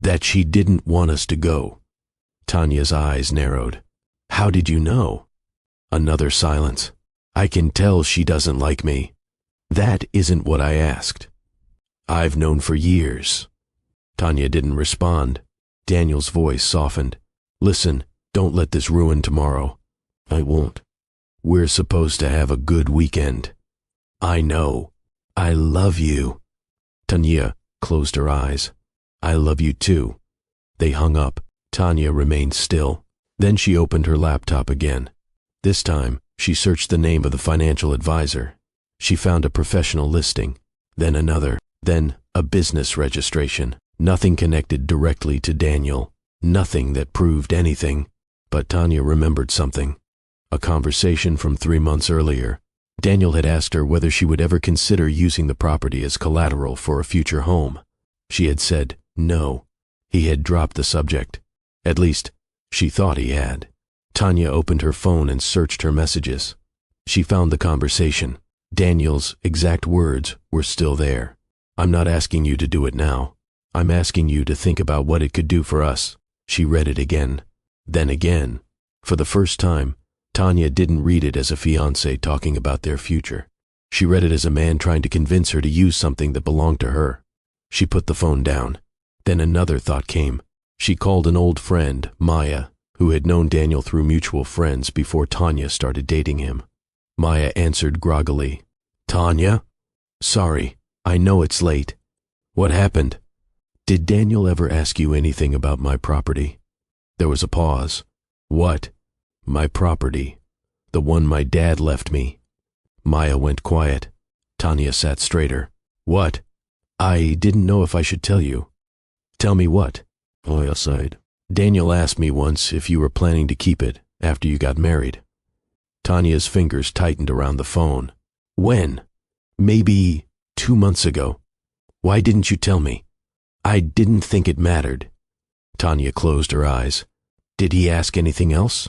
S2: "That she didn't want us to go." Tanya's eyes narrowed. "How did you know?" Another silence. "I can tell she doesn't like me." "That isn't what I asked." "I've known for years." Tanya didn't respond. Daniel's voice softened. "Listen, don't let this ruin tomorrow." "I won't." "We're supposed to have a good weekend." "I know." "I love you." Tanya closed her eyes. "I love you too." They hung up. Tanya remained still. Then she opened her laptop again. This time, she searched the name of the financial advisor. She found a professional listing, then another, then a business registration. Nothing connected directly to Daniel. Nothing that proved anything. But Tanya remembered something. A conversation from 3 months earlier. Daniel had asked her whether she would ever consider using the property as collateral for a future home. She had said no. He had dropped the subject. At least, she thought he had. Tanya opened her phone and searched her messages. She found the conversation. Daniel's exact words were still there. "I'm not asking you to do it now. I'm asking you to think about what it could do for us." She read it again, then again. For the first time, Tanya didn't read it as a fiancé talking about their future. She read it as a man trying to convince her to use something that belonged to her. She put the phone down. Then another thought came. She called an old friend, Maya, who had known Daniel through mutual friends before Tanya started dating him. Maya answered groggily. "Tanya?" "Sorry, I know it's late." "What happened?" "Did Daniel ever ask you anything about my property?" There was a pause. "What?" "My property. The one my dad left me." Maya went quiet. Tanya sat straighter. "What?" "I didn't know if I should tell you." "Tell me what?" Maya sighed. Daniel asked me once if you were planning to keep it after you got married. Tanya's fingers tightened around the phone. When? Maybe 2 months ago. Why didn't you tell me? I didn't think it mattered. Tanya closed her eyes. Did he ask anything else?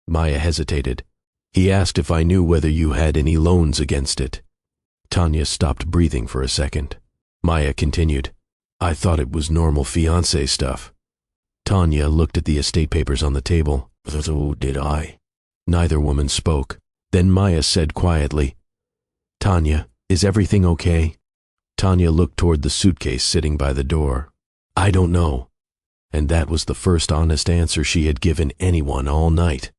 S2: Maya hesitated. He asked if I knew whether you had any loans against it. Tanya stopped breathing for a second. Maya continued. I thought it was normal fiancé stuff. Tanya looked at the estate papers on the table. So did I. Neither woman spoke. Then Maya said quietly, Tanya, is everything okay? Tanya looked toward the suitcase sitting by the door. I don't know. And that was the first honest answer she had given anyone all night.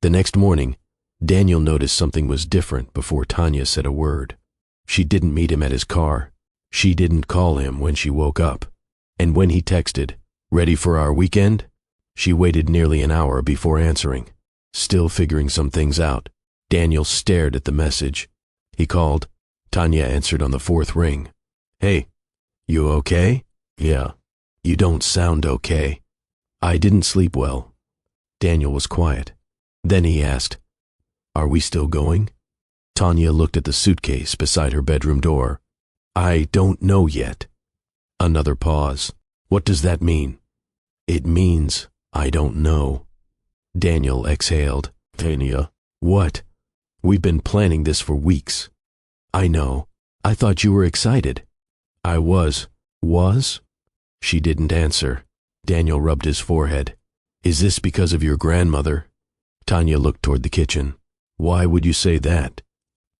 S2: The next morning, Daniel noticed something was different before Tanya said a word. She didn't meet him at his car. She didn't call him when she woke up. And when he texted, ready for our weekend? She waited nearly an hour before answering. Still figuring some things out, Daniel stared at the message. He called. Tanya answered on the 4th ring. Hey, you okay? Yeah. You don't sound okay. I didn't sleep well. Daniel was quiet. Then he asked, Are we still going? Tanya looked at the suitcase beside her bedroom door. I don't know yet. Another pause. What does that mean? It means I don't know. Daniel exhaled. Tanya. What? We've been planning this for weeks. I know. I thought you were excited. I was. Was? She didn't answer. Daniel rubbed his forehead. Is this because of your grandmother? Tanya looked toward the kitchen. Why would you say that?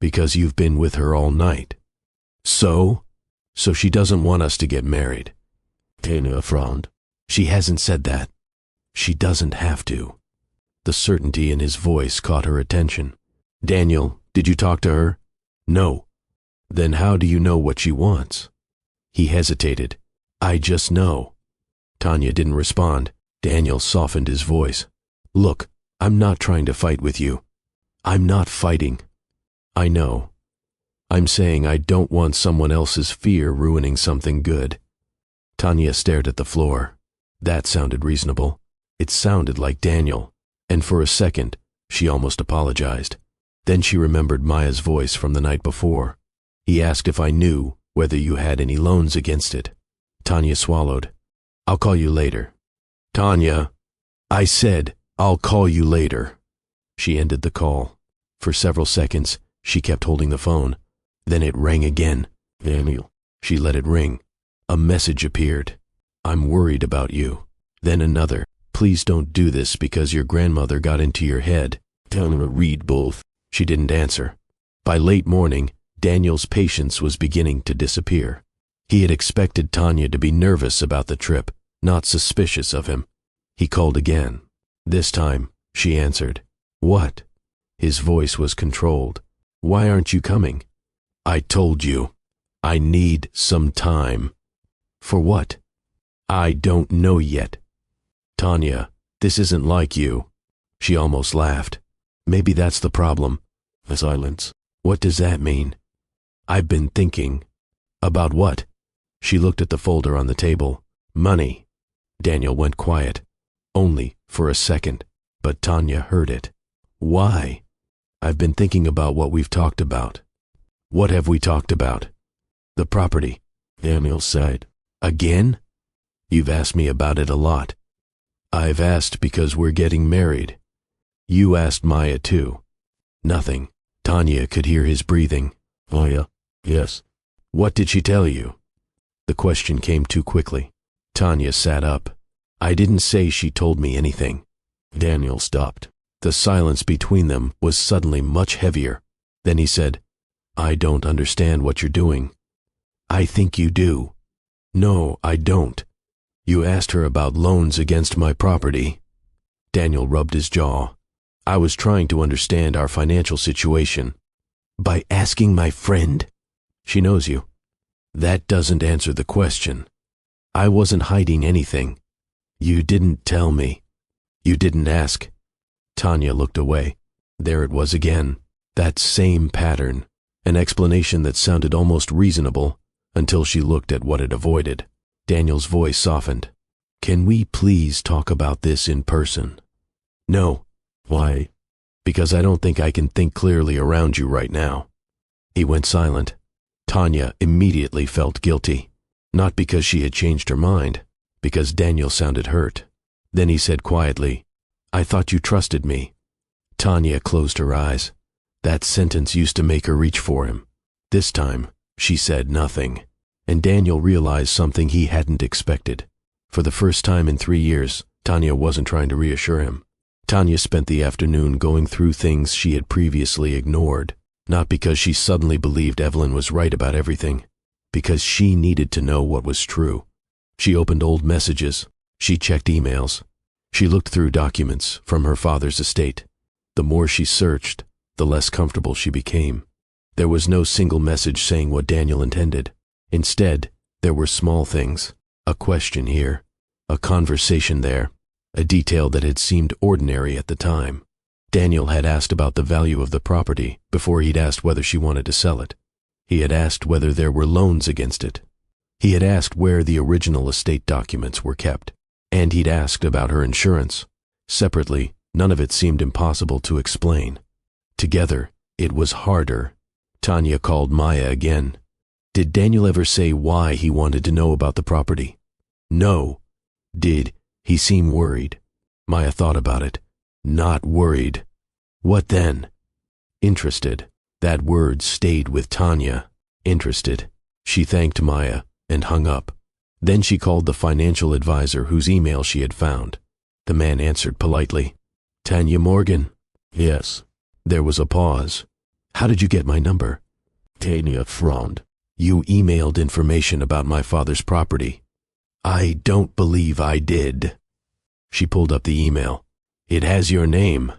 S2: Because you've been with her all night. So? So she doesn't want us to get married. Tanya frowned. She hasn't said that. She doesn't have to. The certainty in his voice caught her attention. Daniel, did you talk to her? No. Then how do you know what she wants? He hesitated. I just know. Tanya didn't respond. Daniel softened his voice. Look, I'm not trying to fight with you. I'm not fighting. I know. I'm saying I don't want someone else's fear ruining something good. Tanya stared at the floor. That sounded reasonable. It sounded like Daniel. And for a second, she almost apologized. Then she remembered Maya's voice from the night before. He asked if I knew whether you had any loans against it. Tanya swallowed. I'll call you later. Tanya, I said, I'll call you later. She ended the call. For several seconds, she kept holding the phone. Then it rang again. Daniel. She let it ring. A message appeared. I'm worried about you. Then another. Please don't do this because your grandmother got into your head. Tell her to read both. She didn't answer. By late morning, Daniel's patience was beginning to disappear. He had expected Tanya to be nervous about the trip, not suspicious of him. He called again. This time, she answered. What? His voice was controlled. Why aren't you coming? I told you. I need some time. For what? I don't know yet. Tanya, this isn't like you. She almost laughed. Maybe that's the problem. The silence. What does that mean? I've been thinking. About what? She looked at the folder on the table. Money. Daniel went quiet. Only for a second, but Tanya heard it. Why? I've been thinking about what we've talked about. What have we talked about? The property. Daniel sighed. Again? You've asked me about it a lot. I've asked because we're getting married. You asked Maya too. Nothing. Tanya could hear his breathing. Maya? Yes. What did she tell you? The question came too quickly. Tanya sat up. I didn't say she told me anything. Daniel stopped. The silence between them was suddenly much heavier. Then he said, I don't understand what you're doing. I think you do. No, I don't. You asked her about loans against my property. Daniel rubbed his jaw. I was trying to understand our financial situation. By asking my friend? She knows you. That doesn't answer the question. I wasn't hiding anything. You didn't tell me. You didn't ask. Tanya looked away. There it was again. That same pattern. An explanation that sounded almost reasonable until she looked at what it avoided. Daniel's voice softened. Can we please talk about this in person? No. Why? Because I don't think I can think clearly around you right now. He went silent. Tanya immediately felt guilty. Not because she had changed her mind, because Daniel sounded hurt. Then he said quietly, I thought you trusted me. Tanya closed her eyes. That sentence used to make her reach for him. This time, she said nothing. And Daniel realized something he hadn't expected. For the first time in 3 years, Tanya wasn't trying to reassure him. Tanya spent the afternoon going through things she had previously ignored, not because she suddenly believed Evelyn was right about everything, because she needed to know what was true. She opened old messages. She checked emails. She looked through documents from her father's estate. The more she searched, the less comfortable she became. There was no single message saying what Daniel intended. Instead, there were small things. A question here, a conversation there, a detail that had seemed ordinary at the time. Daniel had asked about the value of the property before he'd asked whether she wanted to sell it. He had asked whether there were loans against it. He had asked where the original estate documents were kept. And he'd asked about her insurance. Separately, none of it seemed impossible to explain. Together, it was harder. Tanya called Maya again. Did Daniel ever say why he wanted to know about the property? No. Did he seem worried? Maya thought about it. Not worried. What then? Interested. That word stayed with Tanya. Interested. She thanked Maya and hung up. Then she called the financial advisor whose email she had found. The man answered politely. Tanya Morgan? Yes. There was a pause. How did you get my number? Tanya frowned. You emailed information about my father's property. I don't believe I did. She pulled up the email. It has your name.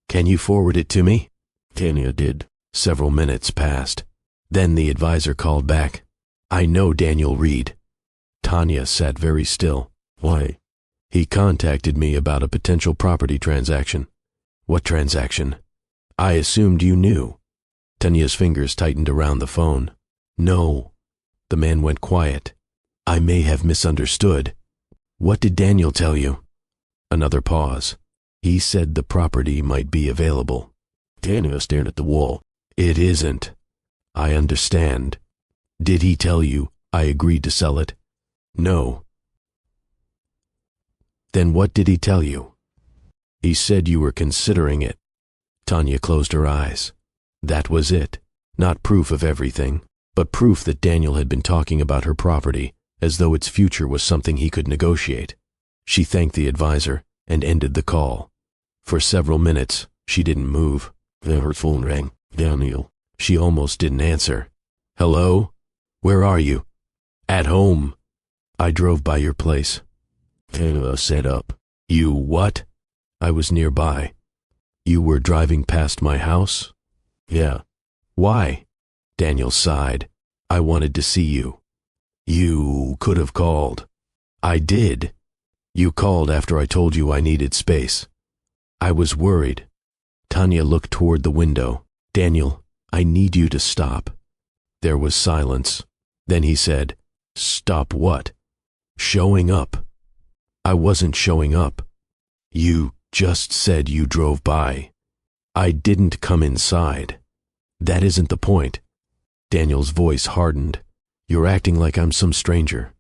S2: Can you forward it to me? Tanya did. Several minutes passed. Then the advisor called back. I know Daniel Reed. Tanya sat very still. Why? He contacted me about a potential property transaction. What transaction? I assumed you knew. Tanya's fingers tightened around the phone. No. The man went quiet. I may have misunderstood. What did Daniel tell you? Another pause. He said the property might be available. Tanya stared at the wall. It isn't. I understand. Did he tell you I agreed to sell it? No. Then what did he tell you? He said you were considering it. Tanya closed her eyes. That was it. Not proof of everything, but proof that Daniel had been talking about her property as though its future was something he could negotiate. She thanked the advisor and ended the call. For several minutes, she didn't move. Then her phone rang. Daniel. She almost didn't answer. Hello? Where are you? At home. I drove by your place. Tanya sat up. You what? I was nearby. You were driving past my house? Yeah. Why? Daniel sighed. I wanted to see you. You could have called. I did. You called after I told you I needed space. I was worried. Tanya looked toward the window. Daniel, I need you to stop. There was silence. Then he said, Stop what? Showing up. I wasn't showing up. You just said you drove by. I didn't come inside. That isn't the point. Daniel's voice hardened. You're acting like I'm some stranger.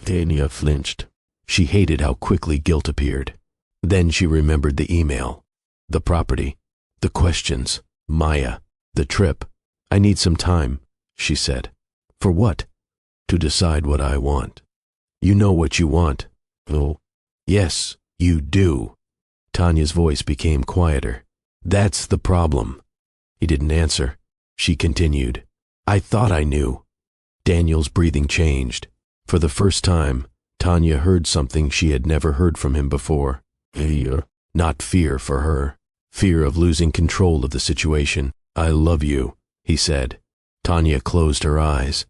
S2: Tanya flinched. She hated how quickly guilt appeared. Then she remembered the email, the property, the questions, Maya, the trip. I need some time, she said. For what? To decide what I want. You know what you want. Oh, yes, you do. Tanya's voice became quieter. That's the problem. He didn't answer. She continued. I thought I knew. Daniel's breathing changed. For the first time, Tanya heard something she had never heard from him before. Fear. Not fear for her. Fear of losing control of the situation. I love you, he said. Tanya closed her eyes.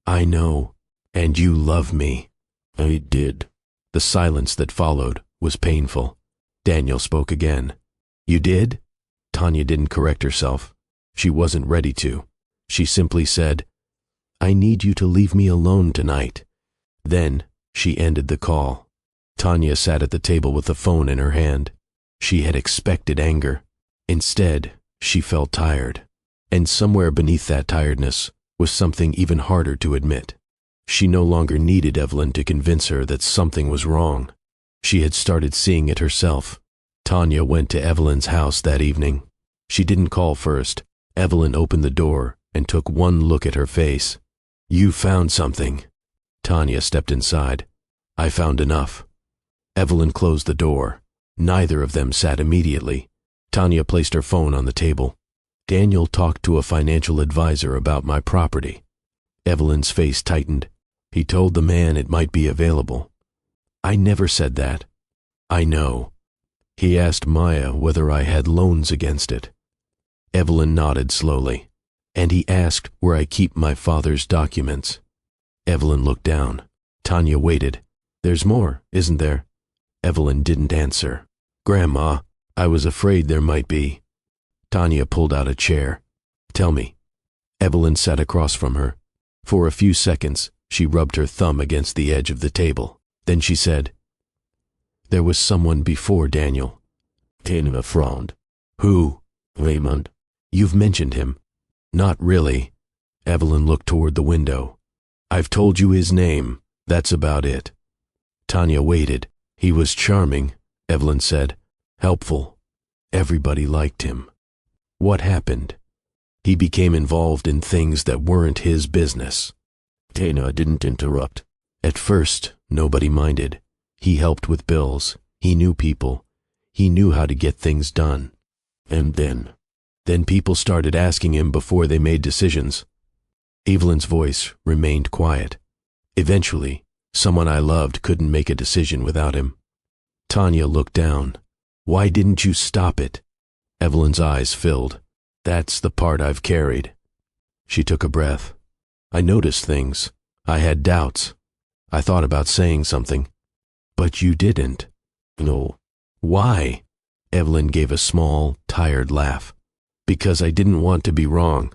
S2: I know. And you love me. I did. The silence that followed was painful. Daniel spoke again. You did? Tanya didn't correct herself. She wasn't ready to. She simply said, I need you to leave me alone tonight. Then she ended the call. Tanya sat at the table with the phone in her hand. She had expected anger. Instead, she felt tired. And somewhere beneath that tiredness was something even harder to admit. She no longer needed Evelyn to convince her that something was wrong. She had started seeing it herself. Tanya went to Evelyn's house that evening. She didn't call first. Evelyn opened the door and took one look at her face. "You found something." Tanya stepped inside. "I found enough." Evelyn closed the door. Neither of them sat immediately. Tanya placed her phone on the table. "Daniel talked to a financial advisor about my property." Evelyn's face tightened. "He told the man it might be available." "I never said that." "I know. He asked Maya whether I had loans against it." Evelyn nodded slowly. "And he asked where I keep my father's documents." Evelyn looked down. Tanya waited. "There's more, isn't there?" Evelyn didn't answer. "Grandma, I was afraid there might be." Tanya pulled out a chair. "Tell me." Evelyn sat across from her. For a few seconds, she rubbed her thumb against the edge of the table. Then she said, "There was someone before Daniel." Tanya frowned. "Who?" "Raymond." "You've mentioned him." "Not really." Evelyn looked toward the window. "I've told you his name. That's about it." Tanya waited. "He was charming," Evelyn said. "Helpful. Everybody liked him." "What happened?" "He became involved in things that weren't his business." Tanya didn't interrupt. "At first, nobody minded. He helped with bills. He knew people. He knew how to get things done. And then people started asking him before they made decisions." Evelyn's voice remained quiet. "Eventually, someone I loved couldn't make a decision without him." Tanya looked down. "Why didn't you stop it?" Evelyn's eyes filled. "That's the part I've carried." She took a breath. "I noticed things. I had doubts. I thought about saying something. But you didn't." "No." "Why?" Evelyn gave a small, tired laugh. "Because I didn't want to be wrong."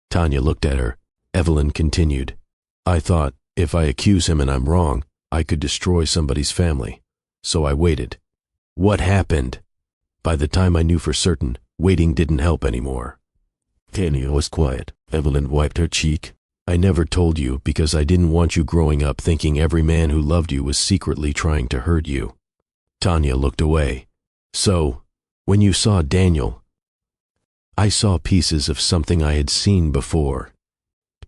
S2: Tanya looked at her. Evelyn continued. "I thought if I accuse him and I'm wrong, I could destroy somebody's family. So I waited." "What happened?" "By the time I knew for certain, waiting didn't help anymore." Tanya was quiet. Evelyn wiped her cheek. "I never told you because I didn't want you growing up thinking every man who loved you was secretly trying to hurt you." Tanya looked away. "So, when you saw Daniel..." "I saw pieces of something I had seen before."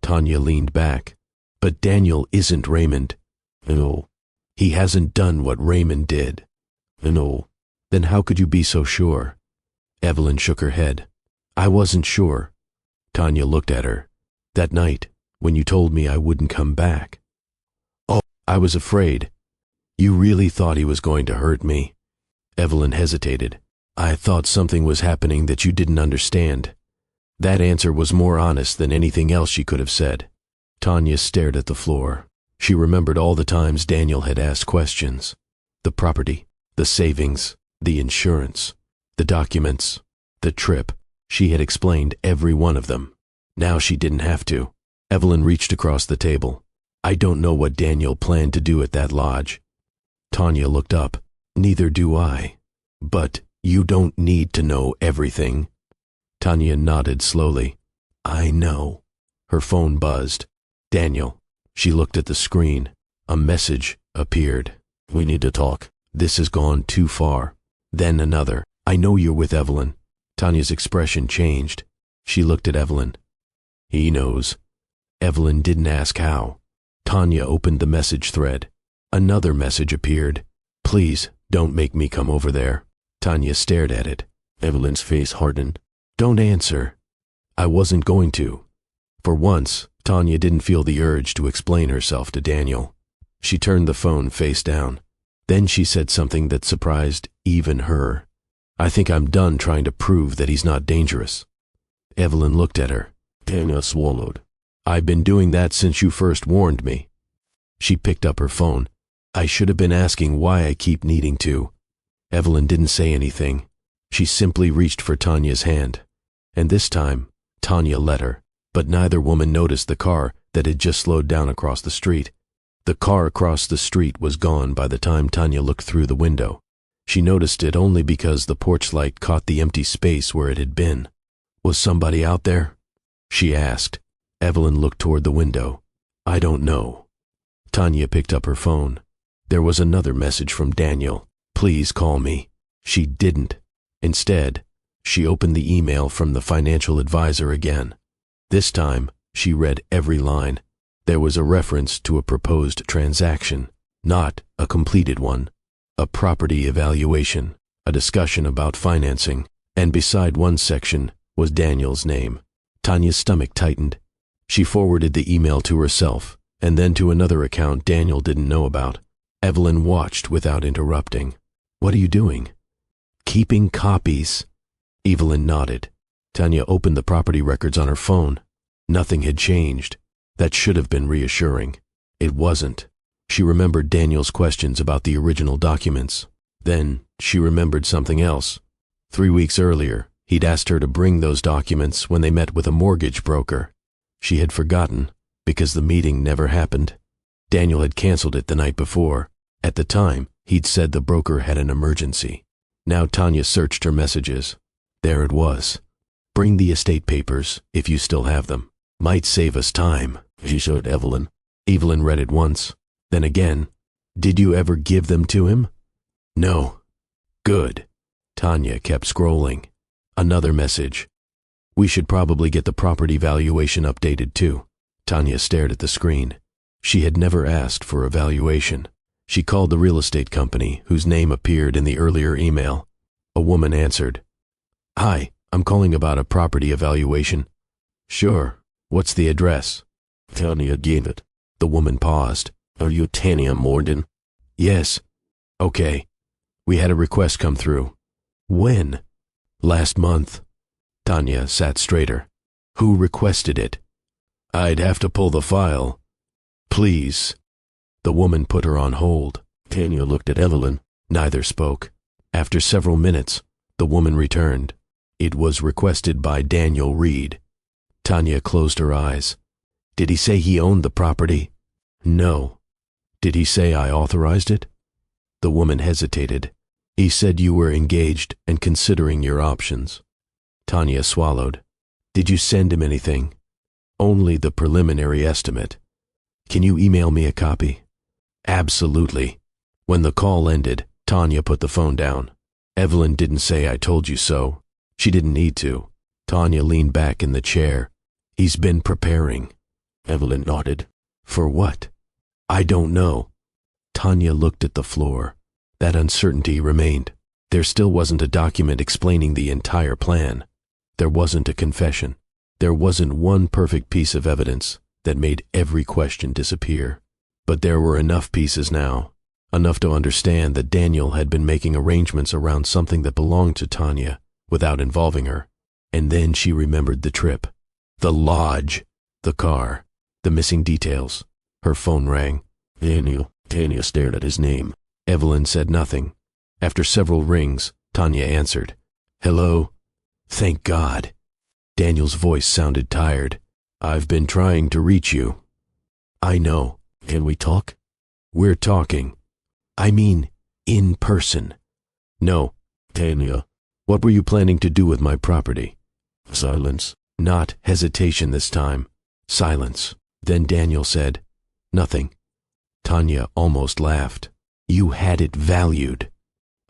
S2: Tanya leaned back. "But Daniel isn't Raymond." "No." "He hasn't done what Raymond did." "No." "Then how could you be so sure?" Evelyn shook her head. "I wasn't sure." Tanya looked at her. "That night, when you told me I wouldn't come back." "Oh, I was afraid." "You really thought he was going to hurt me?" Evelyn hesitated. "I thought something was happening that you didn't understand." That answer was more honest than anything else she could have said. Tanya stared at the floor. She remembered all the times Daniel had asked questions. The property, the savings, the insurance, the documents, the trip. She had explained every one of them. Now she didn't have to. Evelyn reached across the table. "I don't know what Daniel planned to do at that lodge." Tanya looked up. "Neither do I. But you don't need to know everything." Tanya nodded slowly. "I know." Her phone buzzed. "Daniel." She looked at the screen. A message appeared. "We need to talk. This has gone too far." Then another. "I know you're with Evelyn." Tanya's expression changed. She looked at Evelyn. "He knows." Evelyn didn't ask how. Tanya opened the message thread. Another message appeared. "Please, don't make me come over there." Tanya stared at it. Evelyn's face hardened. "Don't answer." "I wasn't going to." For once, Tanya didn't feel the urge to explain herself to Daniel. She turned the phone face down. Then she said something that surprised even her. "I think I'm done trying to prove that he's not dangerous." Evelyn looked at her. Tanya swallowed. "I've been doing that since you first warned me." She picked up her phone. "I should have been asking why I keep needing to." Evelyn didn't say anything. She simply reached for Tanya's hand. And this time, Tanya let her. But neither woman noticed the car that had just slowed down across the street. The car across the street was gone by the time Tanya looked through the window. She noticed it only because the porch light caught the empty space where it had been. Was somebody out there? She asked. Evelyn looked toward the window. I don't know. Tanya picked up her phone. There was another message from Daniel. Please call me. She didn't. Instead, she opened the email from the financial advisor again. This time, she read every line. There was a reference to a proposed transaction, not a completed one, a property evaluation, a discussion about financing, and beside one section was Daniel's name. Tanya's stomach tightened. She forwarded the email to herself, and then to another account Daniel didn't know about. Evelyn watched without interrupting. What are you doing? Keeping copies. Evelyn nodded. Tanya opened the property records on her phone. Nothing had changed. That should have been reassuring. It wasn't. She remembered Daniel's questions about the original documents. Then she remembered something else. 3 weeks earlier, he'd asked her to bring those documents when they met with a mortgage broker. She had forgotten, because the meeting never happened. Daniel had canceled it the night before. At the time, he'd said the broker had an emergency. Now Tanya searched her messages. There it was. Bring the estate papers, if you still have them. Might save us time, she showed Evelyn. Evelyn read it once, then again. Did you ever give them to him? No. Good. Tanya kept scrolling. Another message. We should probably get the property valuation updated too. Tanya stared at the screen. She had never asked for a valuation. She called the real estate company, whose name appeared in the earlier email. A woman answered. Hi, I'm calling about a property evaluation. Sure. What's the address? Tanya gave it. The woman paused. Are you Tanya Morden? Yes. Okay. We had a request come through. When? Last month. Tanya sat straighter. Who requested it? I'd have to pull the file. Please. The woman put her on hold. Tanya looked at Evelyn. Neither spoke. After several minutes, the woman returned. It was requested by Daniel Reed. Tanya closed her eyes. Did he say he owned the property? No. Did he say I authorized it? The woman hesitated. He said you were engaged and considering your options. Tanya swallowed. Did you send him anything? Only the preliminary estimate. Can you email me a copy? Absolutely. When the call ended, Tanya put the phone down. Evelyn didn't say I told you so. She didn't need to. Tanya leaned back in the chair. He's been preparing. Evelyn nodded. For what? I don't know. Tanya looked at the floor. That uncertainty remained. There still wasn't a document explaining the entire plan. There wasn't a confession. There wasn't one perfect piece of evidence that made every question disappear. But there were enough pieces now, enough to understand that Daniel had been making arrangements around something that belonged to Tanya without involving her. And then she remembered the trip, the lodge, the car, the missing details. Her phone rang. Daniel. Tanya stared at his name. Evelyn said nothing. After several rings, Tanya answered. Hello? Thank God. Daniel's voice sounded tired. I've been trying to reach you. I know. Can we talk? We're talking. I mean, in person. No. Tanya, what were you planning to do with my property? Silence. Not hesitation this time. Silence. Then Daniel said, Nothing. Tanya almost laughed. You had it valued.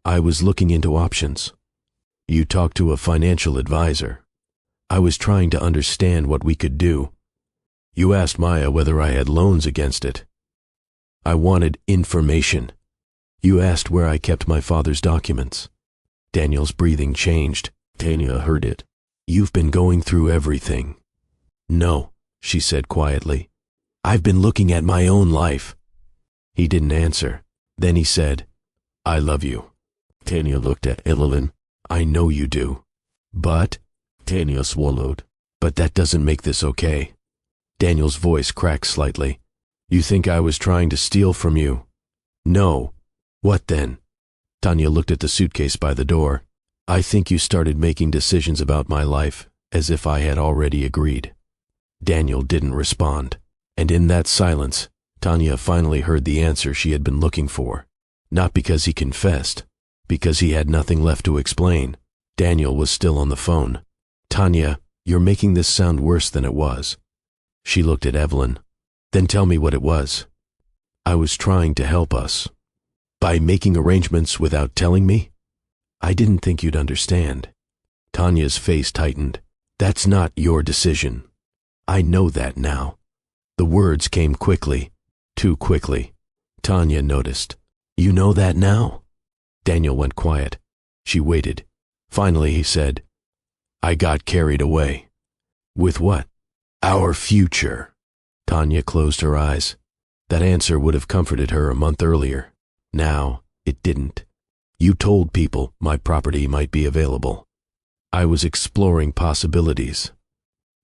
S2: I was looking into options. You talked to a financial advisor. I was trying to understand what we could do. You asked Maya whether I had loans against it. I wanted information. You asked where I kept my father's documents. Daniel's breathing changed. Tanya heard it. You've been going through everything. No, she said quietly. I've been looking at my own life. He didn't answer. Then he said, I love you. Tanya looked at Evelyn. I know you do. But? Tanya swallowed. But that doesn't make this okay. Daniel's voice cracked slightly. You think I was trying to steal from you? No. What then? Tanya looked at the suitcase by the door. I think you started making decisions about my life as if I had already agreed. Daniel didn't respond, and in that silence, Tanya finally heard the answer she had been looking for. Not because he confessed, because he had nothing left to explain. Daniel was still on the phone. Tanya, you're making this sound worse than it was. She looked at Evelyn. Then tell me what it was. I was trying to help us. By making arrangements without telling me? I didn't think you'd understand. Tanya's face tightened. That's not your decision. I know that now. The words came quickly, too quickly. Tanya noticed. You know that now? Daniel went quiet. She waited. Finally he said, I got carried away. With what? Our future. Tanya closed her eyes. That answer would have comforted her a month earlier. Now, it didn't. You told people my property might be available. I was exploring possibilities.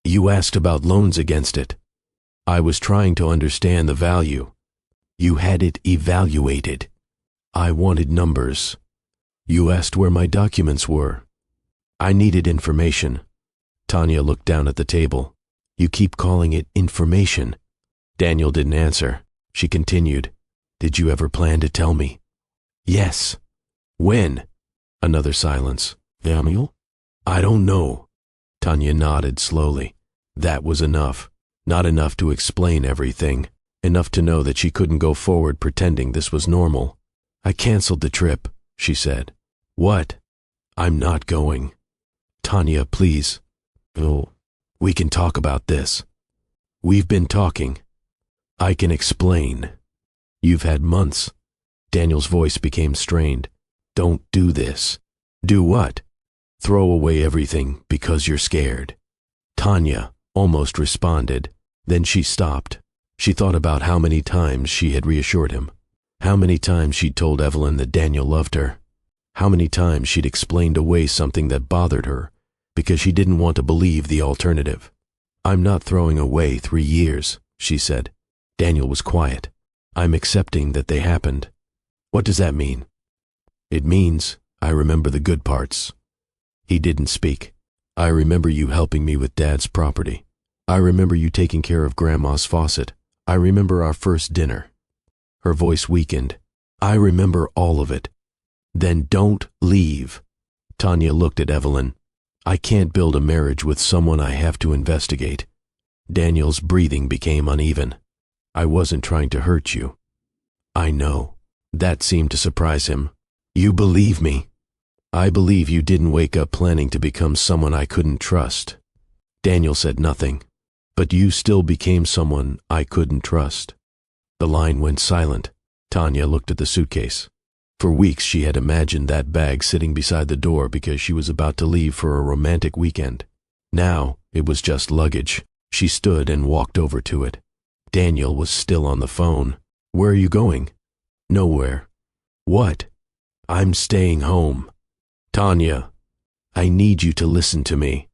S2: You asked about loans against it. I was trying to understand the value. You had it evaluated. I wanted numbers. You asked where my documents were. I needed information. Tanya looked down at the table. You keep calling it information. Daniel didn't answer. She continued. Did you ever plan to tell me? Yes. When? Another silence. Daniel? I don't know. Tanya nodded slowly. That was enough. Not enough to explain everything. Enough to know that she couldn't go forward pretending this was normal. I canceled the trip, she said. What? I'm not going. Tanya, please. Oh, we can talk about this. We've been talking. I can explain. You've had months. Daniel's voice became strained. Don't do this. Do what? Throw away everything because you're scared. Tanya almost responded. Then she stopped. She thought about how many times she had reassured him. How many times she'd told Evelyn that Daniel loved her. How many times she'd explained away something that bothered her because she didn't want to believe the alternative. I'm not throwing away 3 years, she said. Daniel was quiet. I'm accepting that they happened. What does that mean? It means I remember the good parts. He didn't speak. I remember you helping me with Dad's property. I remember you taking care of Grandma's faucet. I remember our first dinner. Her voice weakened. I remember all of it. Then don't leave. Tanya looked at Evelyn. I can't build a marriage with someone I have to investigate. Daniel's breathing became uneven. I wasn't trying to hurt you. I know. That seemed to surprise him. You believe me. I believe you didn't wake up planning to become someone I couldn't trust. Daniel said nothing. But you still became someone I couldn't trust. The line went silent. Tanya looked at the suitcase. For weeks she had imagined that bag sitting beside the door because she was about to leave for a romantic weekend. Now it was just luggage. She stood and walked over to it. Daniel was still on the phone. Where are you going? Nowhere. What? I'm staying home. Tanya, I need you to listen to me.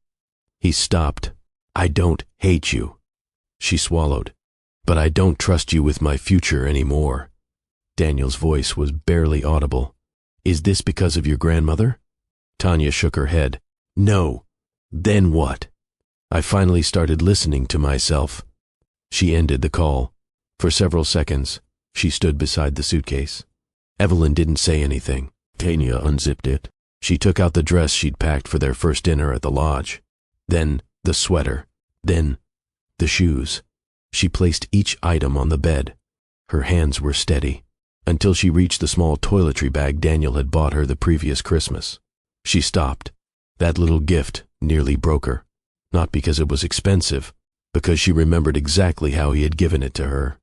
S2: He stopped. I don't hate you. She swallowed. But I don't trust you with my future anymore. Daniel's voice was barely audible. Is this because of your grandmother? Tanya shook her head. No. Then what? I finally started listening to myself. She ended the call. For several seconds, she stood beside the suitcase. Evelyn didn't say anything. Tanya unzipped it. She took out the dress she'd packed for their first dinner at the lodge. Then the sweater. Then the shoes. She placed each item on the bed. Her hands were steady, until she reached the small toiletry bag Daniel had bought her the previous Christmas. She stopped. That little gift nearly broke her. Not because it was expensive, because she remembered exactly how he had given it to her.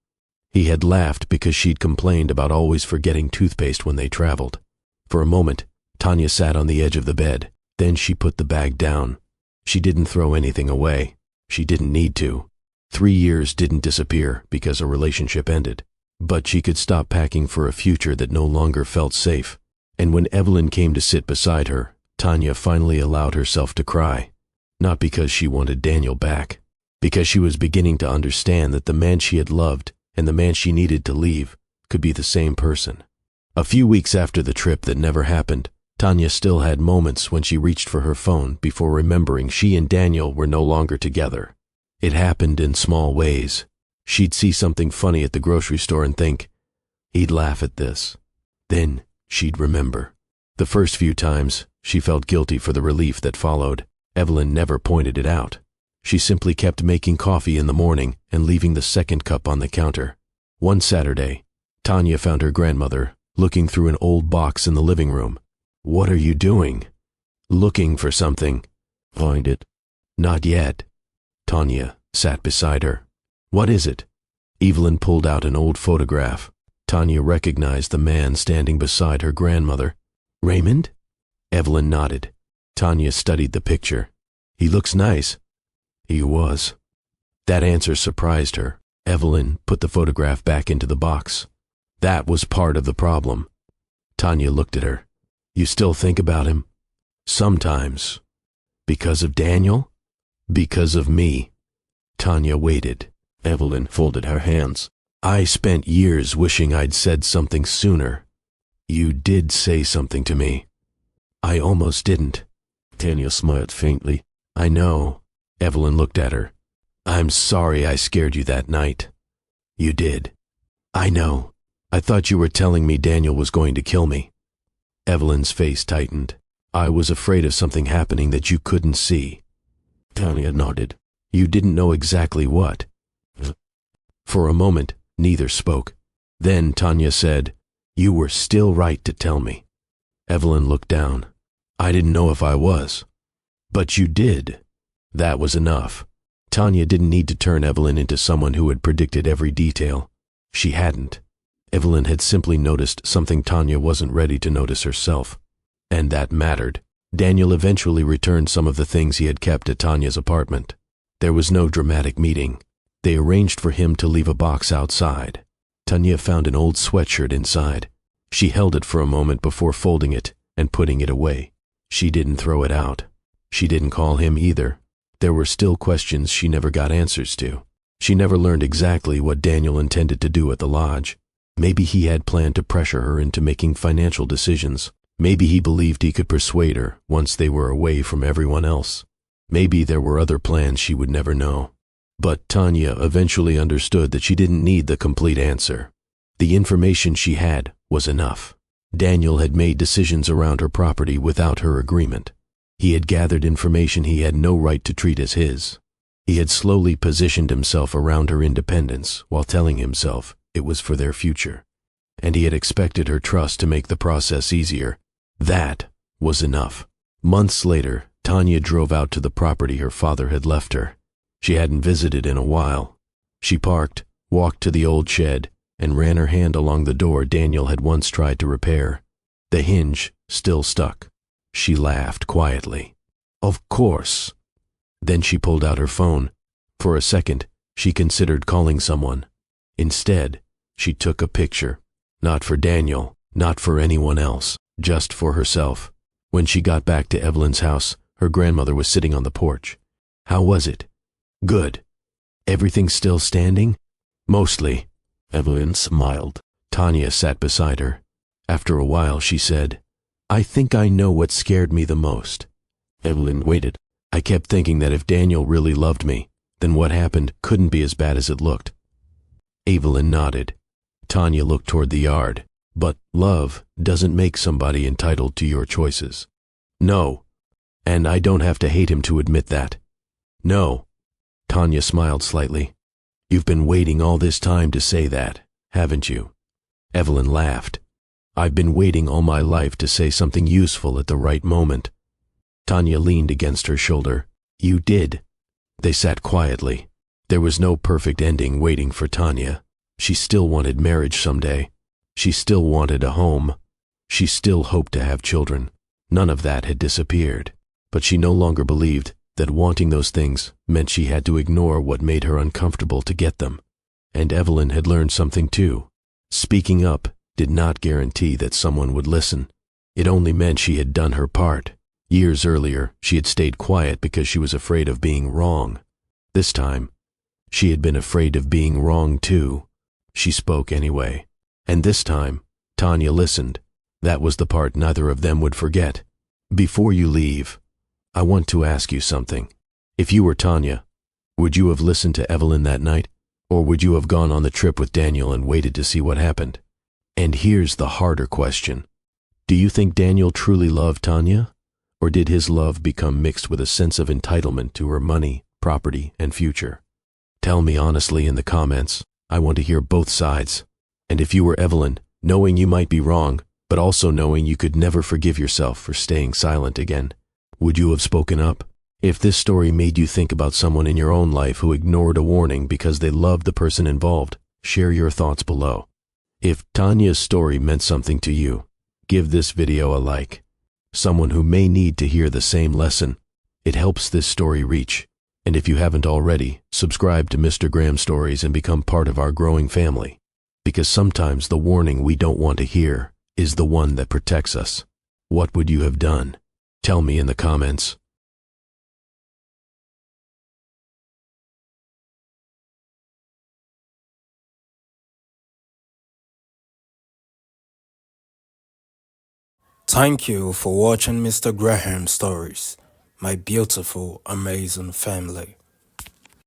S2: He had laughed because she'd complained about always forgetting toothpaste when they traveled. For a moment, Tanya sat on the edge of the bed. Then she put the bag down. She didn't throw anything away. She didn't need to. 3 years didn't disappear because a relationship ended. But she could stop packing for a future that no longer felt safe. And when Evelyn came to sit beside her, Tanya finally allowed herself to cry. Not because she wanted Daniel back. Because she was beginning to understand that the man she had loved and the man she needed to leave could be the same person. A few weeks after the trip that never happened, Tanya still had moments when she reached for her phone before remembering she and Daniel were no longer together. It happened in small ways. She'd see something funny at the grocery store and think, he'd laugh at this. Then she'd remember. The first few times, she felt guilty for the relief that followed. Evelyn never pointed it out. She simply kept making coffee in the morning and leaving the second cup on the counter. One Saturday, Tanya found her grandmother looking through an old box in the living room. "What are you doing?" "Looking for something." "Find it?" "Not yet." Tanya sat beside her. "What is it?" Evelyn pulled out an old photograph. Tanya recognized the man standing beside her grandmother. "Raymond?" Evelyn nodded. Tanya studied the picture. "He looks nice." He was. That answer surprised her. Evelyn put the photograph back into the box. That was part of the problem. Tanya looked at her. "You still think about him?" "Sometimes." "Because of Daniel?" "Because of me." Tanya waited. Evelyn folded her hands. "I spent years wishing I'd said something sooner." "You did say something to me." "I almost didn't." Tanya smiled faintly. "I know." Evelyn looked at her. "I'm sorry I scared you that night." "You did." "I know. I thought you were telling me Daniel was going to kill me." Evelyn's face tightened. "I was afraid of something happening that you couldn't see." Tanya nodded. "You didn't know exactly what." For a moment, neither spoke. Then Tanya said, "You were still right to tell me." Evelyn looked down. "I didn't know if I was." "But you did." That was enough. Tanya didn't need to turn Evelyn into someone who had predicted every detail. She hadn't. Evelyn had simply noticed something Tanya wasn't ready to notice herself. And that mattered. Daniel eventually returned some of the things he had kept at Tanya's apartment. There was no dramatic meeting. They arranged for him to leave a box outside. Tanya found an old sweatshirt inside. She held it for a moment before folding it and putting it away. She didn't throw it out. She didn't call him either. There were still questions she never got answers to. She never learned exactly what Daniel intended to do at the lodge. Maybe he had planned to pressure her into making financial decisions. Maybe he believed he could persuade her once they were away from everyone else. Maybe there were other plans she would never know. But Tanya eventually understood that she didn't need the complete answer. The information she had was enough. Daniel had made decisions around her property without her agreement. He had gathered information he had no right to treat as his. He had slowly positioned himself around her independence while telling himself it was for their future. And he had expected her trust to make the process easier. That was enough. Months later, Tanya drove out to the property her father had left her. She hadn't visited in a while. She parked, walked to the old shed, and ran her hand along the door Daniel had once tried to repair. The hinge still stuck. She laughed quietly. "Of course." Then she pulled out her phone. For a second, she considered calling someone. Instead, she took a picture. Not for Daniel, not for anyone else, just for herself. When she got back to Evelyn's house, her grandmother was sitting on the porch. "How was it?" "Good." "Everything still standing?" "Mostly." Evelyn smiled. Tanya sat beside her. After a while, she said, "I think I know what scared me the most." Evelyn waited. "I kept thinking that if Daniel really loved me, then what happened couldn't be as bad as it looked." Evelyn nodded. Tanya looked toward the yard. "But love doesn't make somebody entitled to your choices." "No. And I don't have to hate him to admit that." "No." Tanya smiled slightly. "You've been waiting all this time to say that, haven't you?" Evelyn laughed. "I've been waiting all my life to say something useful at the right moment." Tanya leaned against her shoulder. "You did." They sat quietly. There was no perfect ending waiting for Tanya. She still wanted marriage someday. She still wanted a home. She still hoped to have children. None of that had disappeared. But she no longer believed that wanting those things meant she had to ignore what made her uncomfortable to get them. And Evelyn had learned something too. Speaking up did not guarantee that someone would listen. It only meant she had done her part. Years earlier, she had stayed quiet because she was afraid of being wrong. This time, she had been afraid of being wrong too. She spoke anyway. And this time, Tanya listened. That was the part neither of them would forget. "Before you leave, I want to ask you something. If you were Tanya, would you have listened to Evelyn that night?" Or would you have gone on the trip with Daniel and waited to see what happened? And here's the harder question. Do you think Daniel truly loved Tanya? Or did his love become mixed with a sense of entitlement to her money, property, and future? Tell me honestly in the comments. I want to hear both sides. And if you were Evelyn, knowing you might be wrong, but also knowing you could never forgive yourself for staying silent again, would you have spoken up? If this story made you think about someone in your own life who ignored a warning because they loved the person involved, share your thoughts below. If Tanya's story meant something to you, give this video a like. Someone who may need to hear the same lesson. It helps this story reach. And if you haven't already, subscribe to Mr. Graham Stories and become part of our growing family. Because sometimes the warning we don't want to hear is the one that protects us. What would you have done? Tell me in the comments.
S3: Thank you for watching Mr. Graham Stories, my beautiful, amazing family.